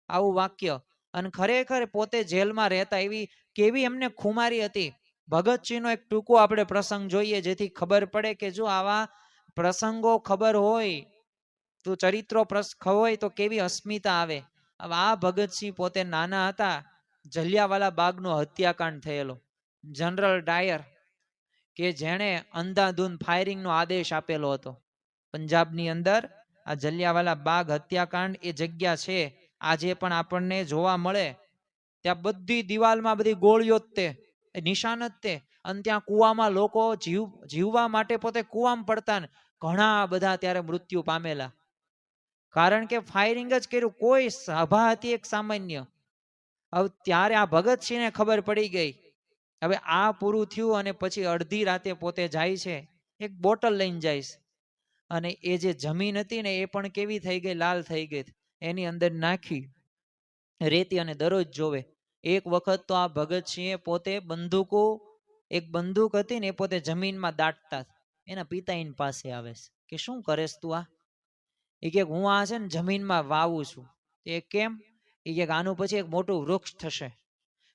S1: આવું વાક્ય. અને ખરેખર પોતે જેલમાં રહેતા એવી કેવી એમને ખુમારી હતી. ભગતસિંહનો એક ટૂંકો આપણે પ્રસંગ જોઈએ જેથી ખબર પડે કે જો આવા પ્રસંગો ખબર હોય તો ચરિત્રો હોય તો કેવી અસ્મિતા આવે. હવે આ ભગતસિંહ પોતે નાના હતા, જલિયાવાલા બાગનો હત્યાકાંડ થયેલો. જનરલ ડાયર કે જેણે અંધાધૂંધ ફાયરિંગનો આદેશ આપેલો હતો પંજાબની અંદર. આ જલિયાવાલા બાગ હત્યાકાંડ એ જગ્યા છે આજે પણ આપણને જોવા મળે. ત્યાં બધી દિવાલમાં બધી ગોળીઓ જ તે નિશાન જ તે, અને ત્યાં કુવામાં લોકો જીવવા માટે પોતે કુવામાં પડતા ને ઘણા બધા ત્યારે મૃત્યુ પામેલા, કારણ કે ફાયરિંગ જ કર્યું. કોઈ સભા હતી એક સામાન્ય. હવે ત્યારે આ ભગતસિંહને ખબર પડી ગઈ. હવે આ પૂરું થયું અને પછી અડધી રાતે પોતે જાય છે, એક બોટલ લઈને જાય છે અને એ જે જમીન હતી ને એ પણ કેવી થઈ ગઈ, લાલ થઈ ગઈ. એની અંદર નાખી રેતી અને દરરોજ જોવે. એક વખત તો આ ભગતસિંહે પોતે એક બંદૂક હતી ને એ પોતે જમીનમાં દાટતા. એના પિતા એની પાસે આવે છે કે શું કરેસ તું આ? એ કે હું આ છે ને જમીનમાં વાવું છું. એ કેમ? એ કે આનું પછી એક મોટું વૃક્ષ થશે,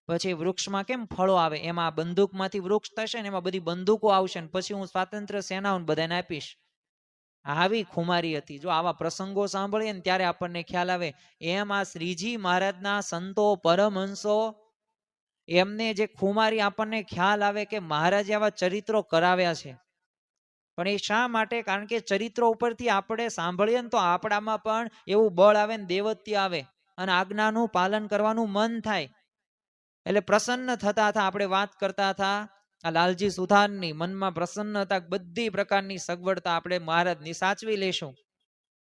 S1: પછી વૃક્ષમાં કેમ ફળો આવે, એમાં બંદૂકમાંથી વૃક્ષ થશે ને એમાં બધી બંદૂકો આવશે ને પછી હું સ્વાતંત્ર્ય સેનાઓને બધાને આપીશ. આવી ખુમારી હતી. જો આવા પ્રસંગો સાંભળીએ ને ત્યારે આપણને ખ્યાલ આવે. એમ આ શ્રીજી મહારાજના સંતો પરમહંસો એમને જે ખુમારી આપણને ખ્યાલ આવે કે મહારાજે આવા ચરિત્રો કરાવ્યા છે. પણ એ શા માટે? કારણ કે ચરિત્રો ઉપરથી આપણે સાંભળીએ ને તો આપણામાં પણ એવું બળ આવે ને દેવત્ય આવે અને આજ્ઞાનું પાલન કરવાનું મન થાય. એટલે પ્રસન્ન થતા હતા. આપણે વાત કરતા હતા આ લાલજી સુથારની મનમાં પ્રસન્ન હતા, બધી પ્રકારની સગવડતા આપણે મહારાજની સાચવી લેશું.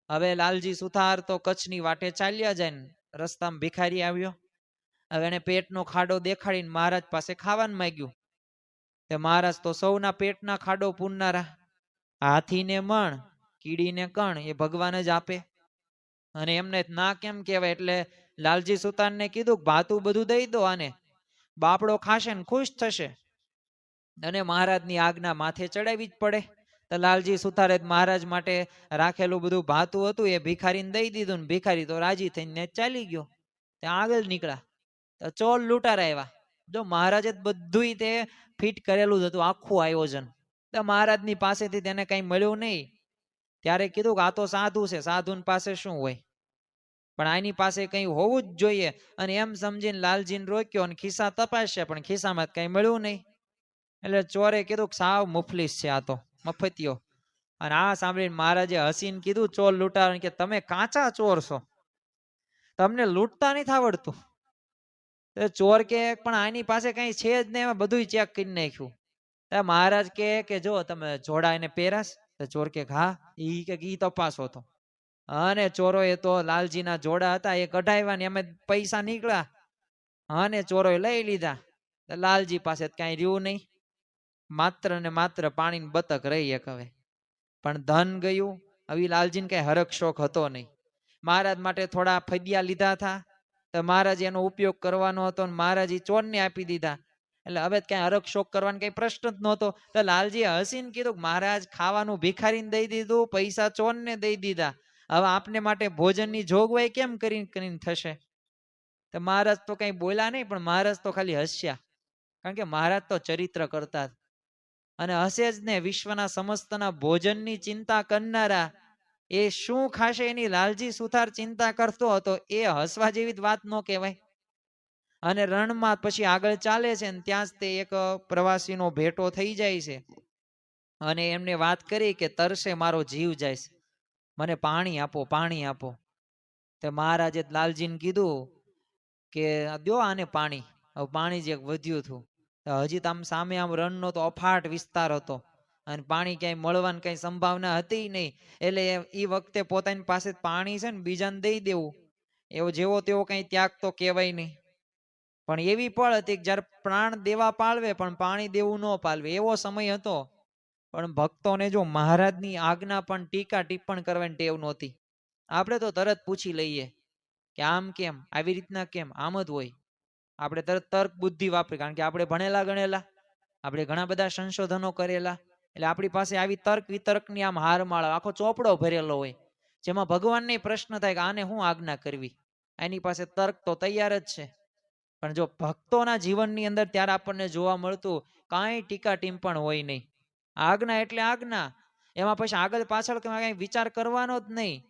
S1: હવે લાલજી સુથાર તો કચ્છની વાટે ચાલ્યા જાય ને રસ્તામાં ભિખારી આવ્યો. હવે એને પેટનો ખાડો દેખાડીને મહારાજ પાસે ખાવાનું માંગ્યું. તે મહારાજ તો સૌના પેટના ખાડો પૂરનારા. હાથીને મણ, કીડીને કણ એ ભગવાન જ આપે. અને એમને ના કેમ કહેવાય એટલે લાલજી સુથારને કીધું ભાતું બધું દઈ દો આને, બાપડો ખાશે ને ખુશ થશે. અને મહારાજની આજ્ઞા માથે ચડાવી જ પડે. તો લાલજી સુથારે મહારાજ માટે રાખેલું બધું ભાતું હતું એ ભિખારીને દઈ દીધું ને ભિખારી તો રાજી થઈને ચાલી ગયો. ત્યાં આગળ નીકળ્યા તો ચોર લૂંટારા આવ્યા. જો મહારાજે બધું તે ફિટ કરેલું જ હતું, આખું આયોજન. તો મહારાજની પાસેથી તેને કઈ મળ્યું નહીં. ત્યારે કીધું કે આ તો સાધુ છે, સાધુની પાસે શું હોય, પણ આની પાસે કઈ હોવું જ જોઈએ. અને એમ સમજીને લાલજીને રોક્યો અને ખિસ્સા તપાસ્યા, પણ ખિસ્સામાં કઈ મળ્યું નહીં. એટલે ચોરે કીધું કે સાવ મુફલીસ છે, આ તો મફતિયો. અને આ સાંભળીને મહારાજે હસીને કીધું ચોર લૂંટાર કે તમે કાચા ચોર છો, તમને લૂંટતા નથી આવડતું. ચોર કે પણ આની પાસે કઈ છે જ નહીં, એમાં બધું ચેક કરી નાખ્યું. મહારાજ કે જો તમે જોડા એને પહેરાશ. તો ચોર કે હા, ઈ તપાસો તો. અને ચોરોએ તો લાલજીના જોડા હતા એ કઢાવ્યા ને એમ પૈસા નીકળ્યા અને ચોરોએ લઈ લીધા. લાલજી પાસે કઈ રહ્યું નહીં, માત્ર ને માત્ર પાણીની બતક રહી એક. હવે પણ ધન ગયું. હવે લાલજીને કઈ હરખ શોખ હતો નહીં. મહારાજ માટે થોડા ફદિયા લીધા હતા, તો મહારાજ એનો ઉપયોગ કરવાનો હતો, મહારાજ ચોરને આપી દીધા. એટલે હવે કઈ હરખ શોખ કરવાનો કઈ પ્રશ્ન જ નહોતો. તો લાલજી હસીને કીધું મહારાજ ખાવાનું ભિખારીને દઈ દીધું, પૈસા ચોરને દઈ દીધા, હવે આપને માટે ભોજનની જોગવાઈ કેમ કરીને થશે. તો મહારાજ તો કઈ બોલ્યા નહીં, પણ મહારાજ તો ખાલી હસ્યા. કારણ કે મહારાજ તો ચરિત્ર કરતા અને હશે જ ને. વિશ્વના સમસ્તના ભોજનની ચિંતા કરનારા એ શું ખાશે એની લાલજી સુથાર ચિંતા કરતો હતો. એ હસવા જેવી વાત ન કહેવાય. અને રણમાં પછી આગળ ચાલે છે ને ત્યાં જ તે એક પ્રવાસીનો ભેટો થઈ જાય છે અને એમને વાત કરી કે તરસે મારો જીવ જાય છે, મને પાણી આપો, પાણી આપો. તો મહારાજે લાલજીને કીધું કે દો આને પાણી. હવે પાણી જે વધ્યું હતું, હજી તો આમ સામે આમ રણનો તો અફાટ વિસ્તાર હતો અને પાણી ક્યાંય મળવાની કઈ સંભાવના હતી નહીં. એટલે એ વખતે પોતાની પાસે પાણી છે ને બીજાને દઈ દેવું, એવો જેવો તેવો કઈ ત્યાગ તો કહેવાય નહીં. પણ એવી પળ હતી કે જયારે પ્રાણ દેવા પાળવે પણ પાણી દેવું ન પાળવે, એવો સમય હતો. પણ ભક્તોને જો મહારાજની આજ્ઞા પણ ટીકા ટિપ્પણ કરવાની ટેવ નહોતી. આપણે તો તરત પૂછી લઈએ કે આમ કેમ, આવી રીતના કેમ, આમ જ હોય. આપણે તરત તર્ક બુદ્ધિ વાપરી, કારણ કે આપણે ભણેલા ગણેલા, આપણે ઘણા બધા સંશોધનો કરેલા. એટલે આપણી પાસે આવી તર્ક વિતર્કની આમ હારમાળા, આખો ચોપડો ભરેલો હોય, જેમાં ભગવાનને પ્રશ્ન થાય કે આને શું આજ્ઞા કરવી. એની પાસે તર્ક તો તૈયાર જ છે. પણ જો ભક્તોના જીવનની અંદર ત્યારે આપણને જોવા મળતું કાંઈ ટીકા ટિપ્પણ હોય નહીં. આજ્ઞા એટલે આજ્ઞા, એમાં પછી આગળ પાછળ કઈ વિચાર કરવાનો જ નહીં.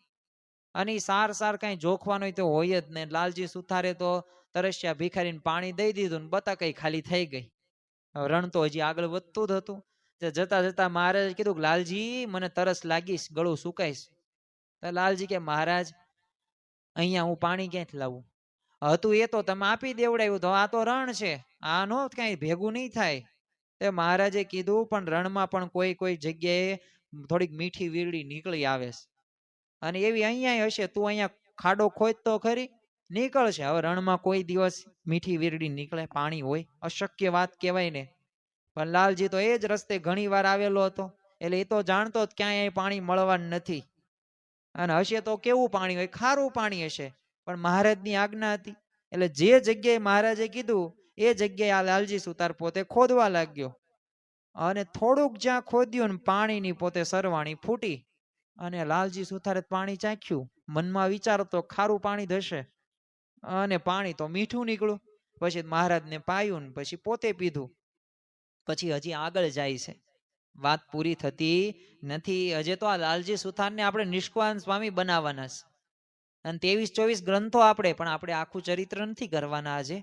S1: અને સાર સાર કઈ જોખવાનો તો હોય જ નહીં. લાલજી સુથારે તો તરસ્યા ભિખારીને પાણી દઈ દીધું ને બતા કઈ ખાલી થઈ ગઈ. રણ તો હજી આગળ વધતું જ હતું. જતા જતા મહારાજે કીધું લાલજી મને તરસ લાગીશ, ગળું સુકાઈશ. તો લાલજી કે મહારાજ અહીંયા હું પાણી ક્યાંથી લાવું, હતું એ તો તમે આપી દેવડાવ્યું, તો આ તો રણ છે, આ નો કઈ ભેગું નહીં થાય. તે મહારાજે કીધું પણ રણમાં પણ કોઈ કોઈ જગ્યાએ થોડીક મીઠી વીરડી નીકળી આવે છે અને એવી અહીંયા હશે, તું અહીંયા ખાડો ખોદ તો ખરી, નીકળશે. હવે રણમાં કોઈ દિવસ મીઠી વીરડી નીકળે, પાણી હોય, અશક્ય વાત કહેવાય ને. પણ લાલજી તો એ જ રસ્તે ઘણી વાર આવેલો હતો, એટલે એ તો જાણતો જ ક્યાંય પાણી મળવાનું નથી. અને હશે તો કેવું પાણી હોય, ખારું પાણી હશે. પણ મહારાજની આજ્ઞા હતી એટલે જે જગ્યાએ મહારાજે કીધું એ જગ્યાએ આ લાલજી સુતાર પોતે ખોદવા લાગ્યો. અને થોડુંક જ્યાં ખોદ્યું ને પાણીની પોતે સરવાણી ફૂટી અને લાલજી સુથારે પાણી ચાખ્યું. મનમાં વિચારતો ખારું પાણી થશે અને પાણી તો મીઠું નીકળ્યું. પછી મહારાજને પાયું ને પછી પોતે પીધું. પછી હજી આગળ જાય છે, વાત પૂરી થતી નથી. હજે તો આ લાલજી સુથારને આપણે નિષ્કાન સ્વામી બનાવવાના છે અને 23-24 ગ્રંથો આપણે, પણ આપણે આખું ચરિત્ર નથી કરવાના આજે.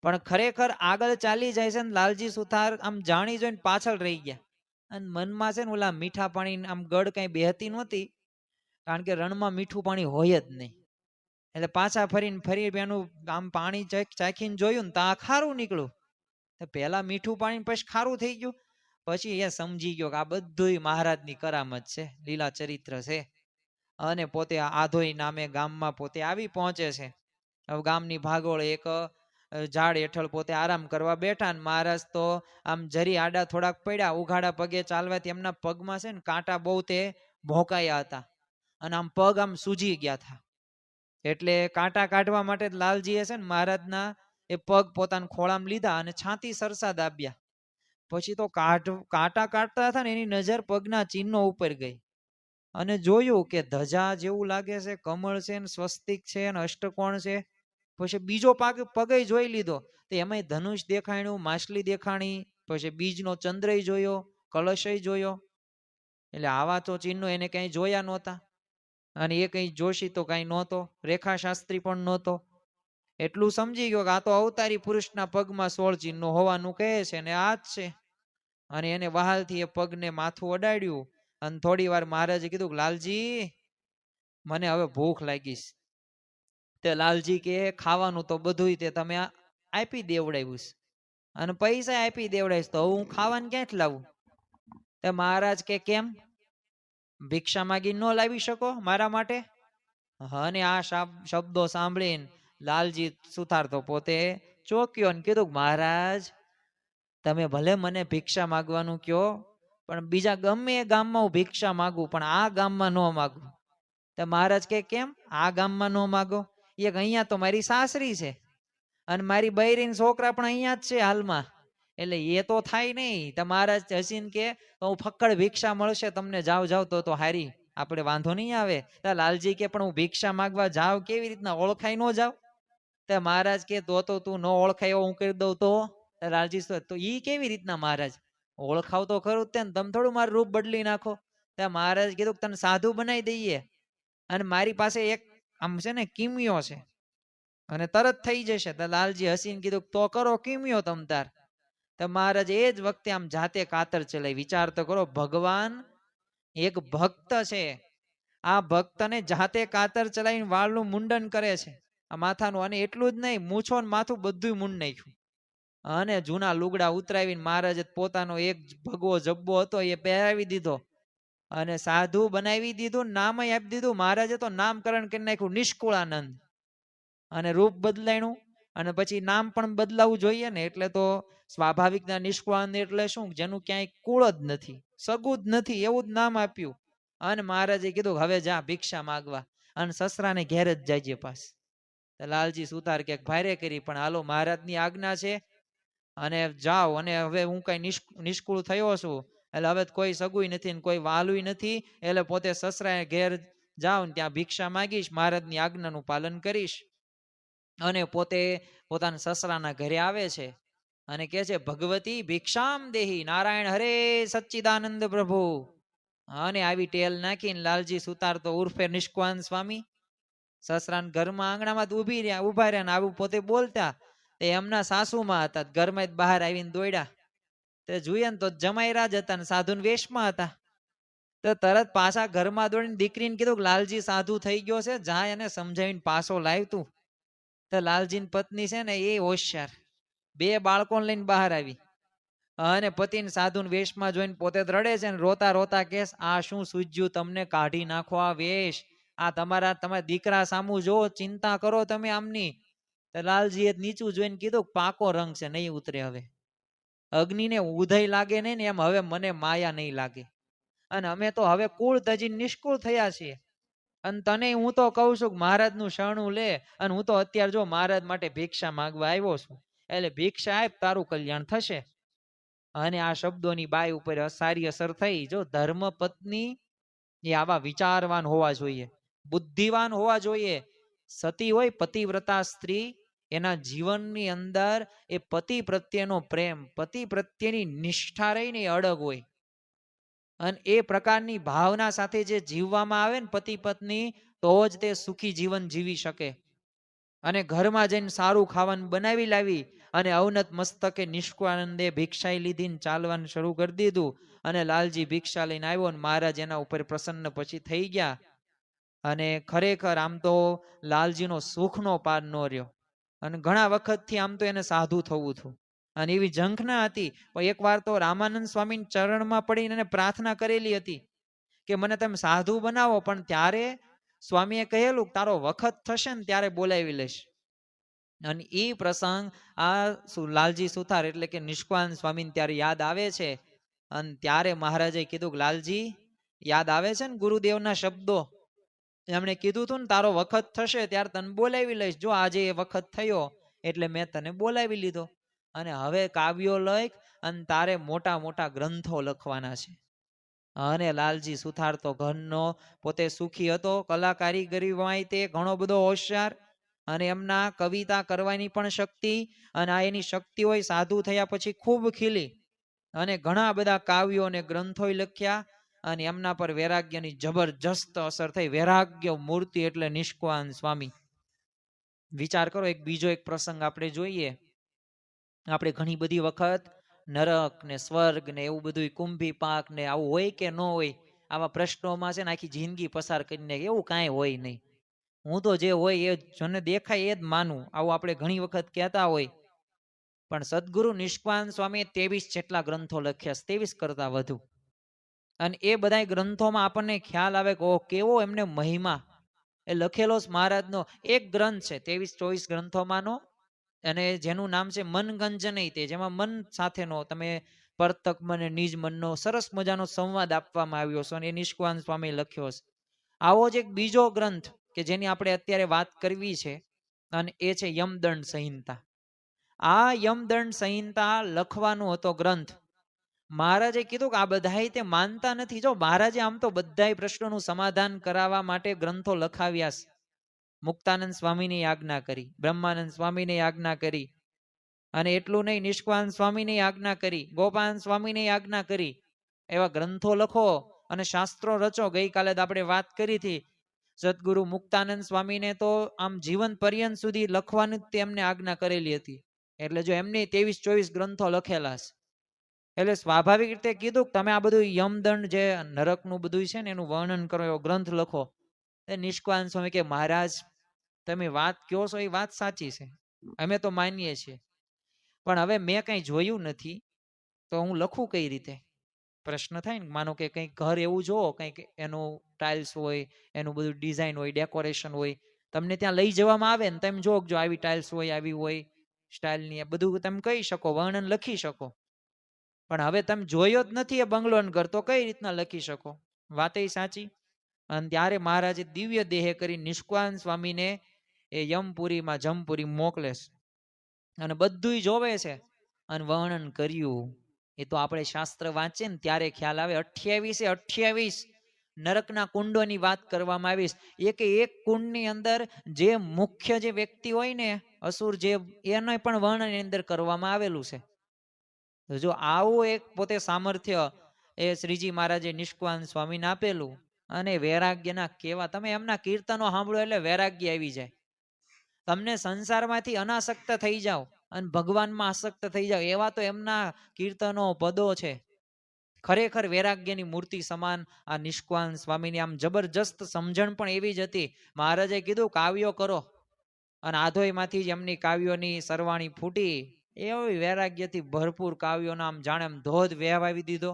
S1: પણ ખરેખર આગળ ચાલી જાય છે ને લાલજી સુથાર આમ જાણી જોઈને પાછળ રહી ગયા અને મનમાં છે ને ઓલા મીઠા પાણી આમ ગળ કઈ બેહતી નહોતી, કારણ કે રણમાં મીઠું પાણી હોય જ નહીં. એટલે પાછા ફરીને ફરી એનું આમ પાણી ચાખીને જોયું ને તો આ ખારું નીકળ્યું. પેલા મીઠું પાણી પછી ખારું થઈ ગયું. પછી એ સમજી ગયો કે આ બધું મહારાજની કરામત છે, લીલા ચરિત્ર છે. અને પોતે આધોઈ નામે ગામમાં પોતે આવી પહોંચે છે. હવે ગામની ભાગોળ એક ઝાડ હેઠળ પોતે આરામ કરવા બેઠા ને મહારાજ તો આમ જરી આડા થોડાક પડ્યા, ઉઘાડા પગે ચાલવાથી એમના પગમાં છે ને કાંટા બહુ તે ભોંકાયા હતા અને આમ પગ આમ સૂજી ગયા હતા. એટલે કાંટા કાઢવા માટે લાલજીએ છે ને મહારાજના એ પગ પોતાના ખોળામાં લીધા અને છાતી સરસા દાબ્યા. પછી તો કાંટા કાઢતા હતા ને એની નજર પગના ચિહ્નો ઉપર ગઈ અને જોયું કે ધજા જેવું લાગે છે, કમળ છે ને સ્વસ્તિક છે ને અષ્ટકોણ છે. પછી બીજો પગ જોઈ લીધો તો એમાંય ધનુષ દેખાણ્યું, માછલી દેખાણી, પછી બીજનો ચંદ્ર જોયો, કલશય જોયો. એટલે આવા તો ચિહ્નો એને કઈ જોયા નહોતા અને એ કઈ જોશી તો કઈ નહોતો, રેખાશાસ્ત્રી પણ નહોતો. એટલું સમજી ગયો કે આ તો અવતારી પુરુષના પગમાં 16 ચિહ્નો હોવાનું કહે છે ને આ જ છે. અને એને વહાલથી એ પગને માથું અડાડ્યું અને થોડી વાર મહારાજે કીધું કે લાલજી મને હવે ભૂખ લાગી છે. તે લાલજી કે ખાવાનું તો બધું તે તમે આપી દેવડાવ્યું છે અને પૈસા આપી દેવડાવીશ તો હું ખાવાનું ક્યાંથી લાવું? તે મહારાજ કે કેમ ભિક્ષા માગી ન લાવી શકો મારા માટે? અને આ શબ્દો સાંભળીને લાલજી સુથાર તો પોતે ચોક્યો ને કીધું મહારાજ તમે ભલે મને ભિક્ષા માગવાનું કયો પણ બીજા ગમે એ ગામમાં હું ભિક્ષા માગું પણ આ ગામમાં ન માગું. તો મહારાજ કે કેમ આ ગામમાં ન માગો? એક અહીંયા તો મારી સાસરી છે અને મારી બૈરીન છોકરા પણ અહીંયા જ છે હાલમાં, એટલે એ તો થાય નહીં. તો મહારાજ હસીને કે હું ફક્કડ ભિક્ષા મળશે તમને જાવ જાવ તો હારી, આપણે વાંધો નહીં આવે. તો લાલજી કે પણ હું ભિક્ષા માગવા જાવ કેવી રીતના, ઓળખાઈ ન જાવ? તો મહારાજ કે તો તું ન ઓળખાય હું કરી દઉં તો? લાલજી તો ઈ કેવી રીતના મહારાજ? ઓળખાવ તો ખરું જ ને, તમે થોડું મારું રૂપ બદલી નાખો. તો મહારાજ કીધું તને સાધુ બનાવી દઈએ અને મારી પાસે એક આમ છે ને કિમિયો છે અને તરત થઈ જશે. તો લાલજી હસીને કીધું તો કરો કિમિયો તમ તાર. તો મહારાજ એ જ વખતે આમ જાતે કાતર ચલાવી. વિચાર તો કરો, ભગવાન એક ભક્ત છે, આ ભક્તને જાતે કાતર ચલાવીને વાળનું મુંડન કરે છે આ માથાનું. અને એટલું જ નહીં, મૂછો ને માથું બધું મુંડ નાખ્યું અને જૂના લુગડા ઉતરાવીને મહારાજે પોતાનો એક ભગવો જબ્બો હતો એ પહેરાવી દીધો અને સાધુ બનાવી દીધું, નામ આપી દીધું. મહારાજે તો નામકરણ કરી નાખ્યું નિષ્કુળાનંદ. અને રૂપ બદલાયણું અને પછી નામ પણ બદલાવું જોઈએ ને, એટલે તો સ્વાભાવિક ના નિષ્કુળાનંદ એટલે શું, જેનું ક્યાંય કુળ જ નથી, સગું જ નથી, એવું જ નામ આપ્યું. અને મહારાજે કીધું હવે જા ભિક્ષા માગવા અને સસરાને ઘેર જ જાજે પાસ. લાલજી સુતાર કે ભારે કરી પણ હાલો મહારાજની આજ્ઞા છે અને જાઓ. અને હવે હું કઈ નિષ્કુળ થયો છું એટલે હવે કોઈ સગુય નથી ને કોઈ વાલુય નથી, એટલે પોતે સસરાએ ઘેર જાઓ ને ત્યાં ભિક્ષા માગીશ, મહારાજની આજ્ઞાનું પાલન કરીશ. અને પોતે પોતાના સસરાના ઘરે આવે છે અને કે છે ભગવતી ભિક્ષામ દેહી નારાયણ હરે સચ્ચિદાનંદ પ્રભુ. અને આવી ટેલ નાખીને લાલજી સુતાર તો ઉર્ફે નિષ્કુળાનંદ સ્વામી સસરાના ઘરમાં આંગણામાં ઉભા રહ્યા ને આવું પોતે બોલતા. એમના સાસુમાં હતા, ઘરમાં બહાર આવીને દોડ્યા. તે જોઈએ ને તો જમાઈરાજ હતા ને સાધુન વેશમાં હતા. તો તરત પાછા ઘરમાં દોડીને દીકરીને કીધું લાલજી સાધુ થઈ ગયો છે, જાય અને સમજાવીને પાછો લાવ તું. તો લાલજીની પત્ની છે ને એ હોશિયાર, 2 બાળકોને લઈને બહાર આવી અને પતિને સાધુન વેશમાં જોઈને પોતે રડે છે ને રોતા રોતા કેસ આ શું સૂજ્યું તમને, કાઢી નાખો આ વેશ, આ તમારા દીકરા સામું જો, ચિંતા કરો તમે આમની. તો લાલજીએ નીચું જોઈને કીધું પાકો રંગ છે, નહીં ઉતરે. હવે અગ્નિને ઉદય લાગે નહીં ને એમ હવે મને માયા નહીં લાગે. અને અમે તો હવે કુળ તજી નિષ્કુળ થયા છીએ અને તને હું તો કહું છું કે મહારાજનું શરણું લે. અને હું તો અત્યારે જો મહારાજ માટે ભિક્ષા માંગવા આવ્યો છું, એટલે ભિક્ષા આપ તારું કલ્યાણ થશે. અને આ શબ્દોની બાઈ ઉપર સારી અસર થઈ. જો ધર્મ પત્ની એ આવા વિચારવાન હોવા જોઈએ, બુદ્ધિવાન હોવા જોઈએ. સતી હોય પતિવ્રતા સ્ત્રી, એના જીવનની અંદર એ પતિ પ્રત્યેનો પ્રેમ, પતિ પ્રત્યેની નિષ્ઠા રહીને અડગ હોય અને એ પ્રકારની ભાવના સાથે જે જીવવામાં આવે ને પતિ પત્ની, તો જ તે સુખી જીવન જીવી શકે. અને ઘરમાં જઈને સારું ખાવાનું બનાવી લાવી અને અવનત મસ્તકે નિષ્કુળાનંદે ભિક્ષાઈ લીધી ચાલવાનું શરૂ કરી દીધું. અને લાલજી ભિક્ષા લઈને આવ્યો ને મહારાજ એના ઉપર પ્રસન્ન પછી થઈ ગયા. અને ખરેખર આમ તો લાલજીનો સુખનો પાર ન રહ્યો અને ઘણા વખતથી આમ તો એને સાધુ થવું હતું અને એવી ઝંખના હતી. પણ એકવાર તો રામાનંદ સ્વામી ચરણમાં પડીને એને પ્રાર્થના કરેલી હતી કે મને તમે સાધુ બનાવો, પણ ત્યારે સ્વામીએ કહેલું તારો વખત થશે ને ત્યારે બોલાવી લઈશ. અને એ પ્રસંગ આ લાલજી સુથાર એટલે કે નિષ્કુળાનંદ સ્વામીને ત્યારે યાદ આવે છે. અને ત્યારે મહારાજે કીધું કે લાલજી યાદ આવે છે ને ગુરુદેવના શબ્દો, એમણે કીધું હતું ને તારો વખત થશે ત્યારે તને બોલાવી લઈશ. જો આજે એ વખત થયો એટલે મેં તને બોલાવી લીધો. અને હવે કાવ્યો લખ અને તારે મોટા મોટા ગ્રંથો લખવાના છે. અને લાલજી સુથાર તો ઘરનો પોતે સુખી હતો, કલા કારીગરીમાં તે ઘણો બધો હોશિયાર, અને એમના કવિતા કરવાની પણ શક્તિ, અને આ એની શક્તિ હોય સાધુ થયા પછી ખૂબ ખીલી, અને ઘણા બધા કાવ્યો અને ગ્રંથો લખ્યા, અને એમના પર વૈરાગ્યની જબરજસ્ત અસર થઈ. વૈરાગ્ય મૂર્તિ એટલે નિષ્કાન સ્વામી. વિચાર કરો, બીજો એક પ્રસંગ આપણે જોઈએ. આપણે ઘણી બધી વખત નરક ને સ્વર્ગ ને એવું બધું કુંભી પાક ને આવું હોય કે ન હોય, આવા પ્રશ્નોમાં છે ને આખી જિંદગી પસાર કરીને એવું કાંઈ હોય નહીં. હું તો જે હોય એ જેને દેખાય એ જ માનું, આવું આપણે ઘણી વખત કહેતા હોય. પણ સદગુરુ નિષ્કાન સ્વામીએ 23 જેટલા ગ્રંથો લખ્યા, 23 કરતા વધુ. અને એ બધા ગ્રંથોમાં આપણને ખ્યાલ આવે કે કેવો એમને મહિમા. એ લખેલો મહારાજનો એક ગ્રંથ છે 23-24 ગ્રંથોમાંનો, અને જેનું નામ છે મનગંજનય, તે જેમાં મન સાથેનો તમે પરતક મન નિજ મનનો સરસ મજાનો સંવાદ આપવામાં આવ્યો છે, અને એ નિષ્કાન સ્વામી લખ્યો છે. આવો જ એક બીજો ગ્રંથ કે જેની આપણે અત્યારે વાત કરવી છે, અને એ છે યમદંડ સંહિતા. આ યમદંડ સંહિતા લખવાનો હતો ગ્રંથ. મહારાજે કીધું કે આ બધાય તે માનતા નથી. જો મહારાજે આમ તો બધાય પ્રશ્નોનું સમાધાન કરાવવા માટે ગ્રંથો લખાવ્યા છે. મુક્તાનંદ સ્વામીની આજ્ઞા કરી, બ્રહ્માનંદ સ્વામીની આજ્ઞા કરી, અને એટલું નહીં, નિષ્કાન સ્વામીની આજ્ઞા કરી, ગોપાલ સ્વામીની આજ્ઞા કરી. એવા ગ્રંથો લખો અને શાસ્ત્રો રચો. ગઈકાલે આપણે વાત કરી હતી, સદગુરુ મુક્તાનંદ સ્વામીને તો આમ જીવન પર્યંત સુધી લખવાની તેમને આજ્ઞા કરેલી હતી. એટલે જો એમની 23-24 ગ્રંથો લખેલા છે, એટલે સ્વાભાવિક રીતે કીધું કે તમે આ બધું યમદંડ જે નરકનું બધું છે ને એનું વર્ણન કરો, એવો ગ્રંથ લખો. એ નિષ્કાન સ્વામી કે મહારાજ તમે વાત કહો છો એ વાત સાચી છે, અમે તો માનીએ છીએ, પણ હવે મેં કંઈ જોયું નથી તો હું લખું કઈ રીતે? પ્રશ્ન થાય ને. માનો કે કંઈક ઘર એવું જોવો, કંઈક એનું ટાઇલ્સ હોય, એનું બધું ડિઝાઇન હોય, ડેકોરેશન હોય, તમને ત્યાં લઈ જવામાં આવે ને તમે જોજો આવી ટાઇલ્સ હોય, આવી હોય સ્ટાઇલની, બધું તમે કહી શકો, વર્ણન લખી શકો. પણ હવે તમે જોયો જ નથી એ બંગલો ને ઘર, તો કઈ રીતના લખી શકો? વાત એ સાચી. અને ત્યારે મહારાજે દિવ્ય દેહ કરી નિષ્કાન સ્વામીને એ યમપુરીમાં જમપુરી મોકલે છે, અને બધું જોવે છે અને વર્ણન કર્યું. એ તો આપણે શાસ્ત્ર વાંચીએ ને ત્યારે ખ્યાલ આવે. 28 નરકના કુંડોની વાત કરવામાં આવી. એક કુંડની અંદર જે મુખ્ય જે વ્યક્તિ હોય ને, અસુર, જે એને પણ વર્ણન એની અંદર કરવામાં આવેલું છે. જો આવું એક પોતે સામર્થ્ય એ શ્રીજી મહારાજે નિષ્કાન સ્વામીને આપેલું, અને વૈરાગ્યના કેવા, તમે એમના કીર્તનો સાંભળો એટલે વૈરાગ્ય આવી જાય. તમને સંસારમાંથી અનાસક્ત થઈ જાઓ અને ભગવાનમાં આસક્ત થઈ જાઓ, એવા તો એમના કીર્તનો પદો છે. ખરેખર વૈરાગ્યની મૂર્તિ સમાન આ નિષ્કાન સ્વામીની આમ જબરજસ્ત સમજણ પણ એવી જ હતી. મહારાજે કીધું કાવ્યો કરો, અને આધોઈમાંથી જ એમની કાવ્યોની સરવાણી ફૂટી. એવી વૈરાગ્યથી ભરપૂર કાવ્યોના આમ જાણે આમ ધોધ વહેવાવી દીધો.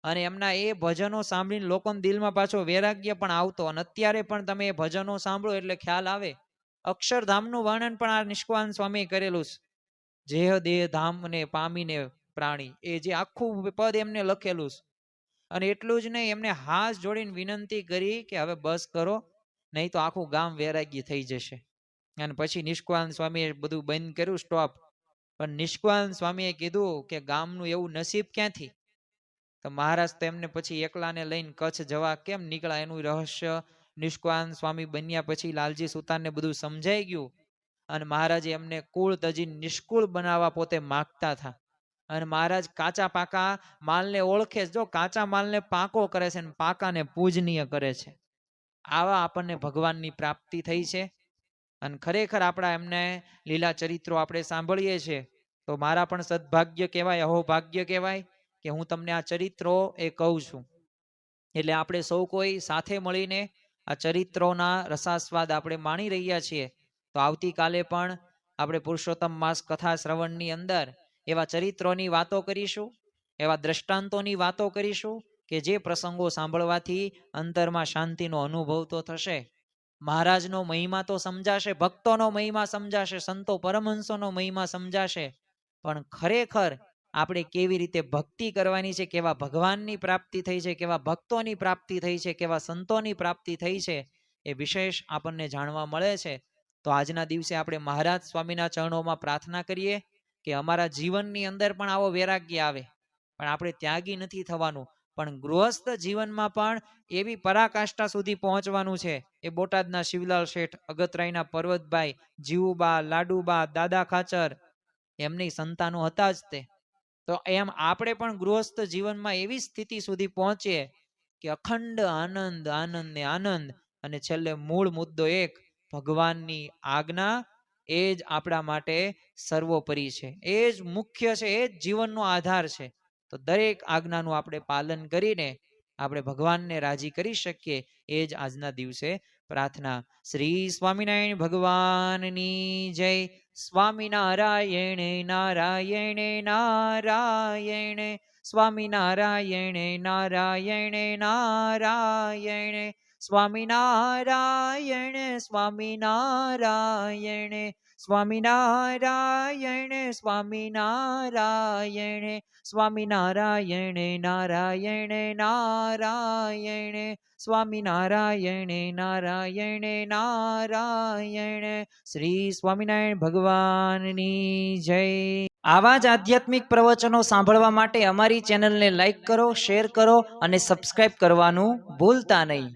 S1: અને એમના એ ભજનો સાંભળીને લોકોના દિલમાં પાછો વૈરાગ્ય પણ આવતો. અને અત્યારે પણ તમે એ ભજનો સાંભળો એટલે ખ્યાલ આવે. અક્ષરધામનું વર્ણન પણ આ નિષ્કાન સ્વામી કરેલું છે. જે દેહ ધામને પામીને પ્રાણી, એ જે આખું પદ એમને લખેલું છે. અને એટલું જ નહીં, એમને હાથ જોડીને વિનંતી કરી કે હવે બસ કરો, નહીં તો આખું ગામ વૈરાગ્ય થઈ જશે. અને પછી નિષ્કાન સ્વામીએ બધું બંધ કર્યું, સ્ટોપ. પણ નિષ્કાન સ્વામીએ કીધું કે ગામનું એવું નસીબ ક્યાંથી? તો મહારાજ તો એમને પછી એકલાને લઈને કચ્છ જવા કેમ નીકળ્યા, એનું રહસ્ય નિષ્કાન સ્વામી બન્યા પછી લાલજી સુતારને બધું સમજાઈ ગયું. અને મહારાજે એમને કુળ તજી નિષ્કુળ બનાવવા પોતે માગતા હતા. અને મહારાજ કાચા પાકા માલને ઓળખે, જો કાચા માલને પાકો કરે છે ને પાકાને પૂજનીય કરે છે. આવા આપણને ભગવાનની પ્રાપ્તિ થઈ છે. અને ખરેખર આપણા એમને લીલા ચરિત્રો આપણે સાંભળીએ છીએ તો મારા પણ સદભાગ્ય કહેવાય, અહોભાગ્ય કહેવાય કે હું તમને આ ચરિત્રો એ કહું છું. એટલે આપણે સૌ કોઈ સાથે મળીને આ ચરિત્રોના રસાસ્વાદ આપણે માણી રહ્યા છીએ. તો આવતીકાલે પણ આપણે પુરુષોત્તમ માસ કથા શ્રવણની અંદર એવા ચરિત્રોની વાતો કરીશું, એવા દ્રષ્ટાંતોની વાતો કરીશું કે જે પ્રસંગો સાંભળવાથી અંતરમાં શાંતિનો અનુભવ તો થશે, મહારાજનો મહિમા તો સમજાશે, ભક્તોનો મહિમા સમજાશે, સંતો પરમહંસોનો મહિમા સમજાશે. પણ ખરેખર આપણે કેવી રીતે ભક્તિ કરવાની છે, કેવા ભગવાનની પ્રાપ્તિ થઈ છે, કેવા ભક્તોની પ્રાપ્તિ થઈ છે, કેવા સંતોની પ્રાપ્તિ થઈ છે, એ વિશેષ આપણને જાણવા મળે છે. તો આજના દિવસે આપણે મહારાજ સ્વામીના ચરણોમાં પ્રાર્થના કરીએ કે અમારા જીવનની અંદર પણ આવો વૈરાગ્ય આવે, પણ આપણે ત્યાગી નથી થવાનું, પણ ગૃહસ્થ જીવનમાં પણ એવી પરાકાષ્ઠા સુધી પહોંચવાનું છે. એ બોટાદના શિવલાલ શેઠ, અગતરાયના પર્વતભાઈ, જીવુબા, લાડુબા, દાદા ખાચર, એમની સંતાનો હતા જ તે. તો એમ આપણે પણ ગૃહસ્થ જીવનમાં એવી સ્થિતિ સુધી પહોંચીએ કે અખંડ આનંદ, આનંદ ને આનંદ, અને છેલ્લે મૂળ મુદ્દો એક, ભગવાનની આજ્ઞા, એ જ આપણા માટે સર્વોપરી છે, એ જ મુખ્ય છે, એ જ જીવનનો આધાર છે. તો દરેક આજ્ઞાનું આપણે પાલન કરીને આપણે ભગવાનને રાજી કરી શકીએ, એ જ આજના દિવસે પ્રાર્થના. શ્રી સ્વામિનારાયણ ભગવાનની જય. સ્વામિનારાયણ નારાયણ નારાયણ, સ્વામિનારાયણ નારાયણ નારાયણ, સ્વામિનારાયણ સ્વામિનારાયણ, સ્વામિનારાયણ સ્વામિનારાયણ, સ્વામિનારાયણ નારાયણ નારાયણ, સ્વામિનારાયણ નારાયણ નારાયણ. શ્રી સ્વામિનારાયણ ભગવાનની જય. આવા જ આધ્યાત્મિક પ્રવચનો સાંભળવા માટે અમારી ચેનલને લાઈક કરો, શેર કરો અને સબસ્ક્રાઇબ કરવાનું ભૂલતા નહીં.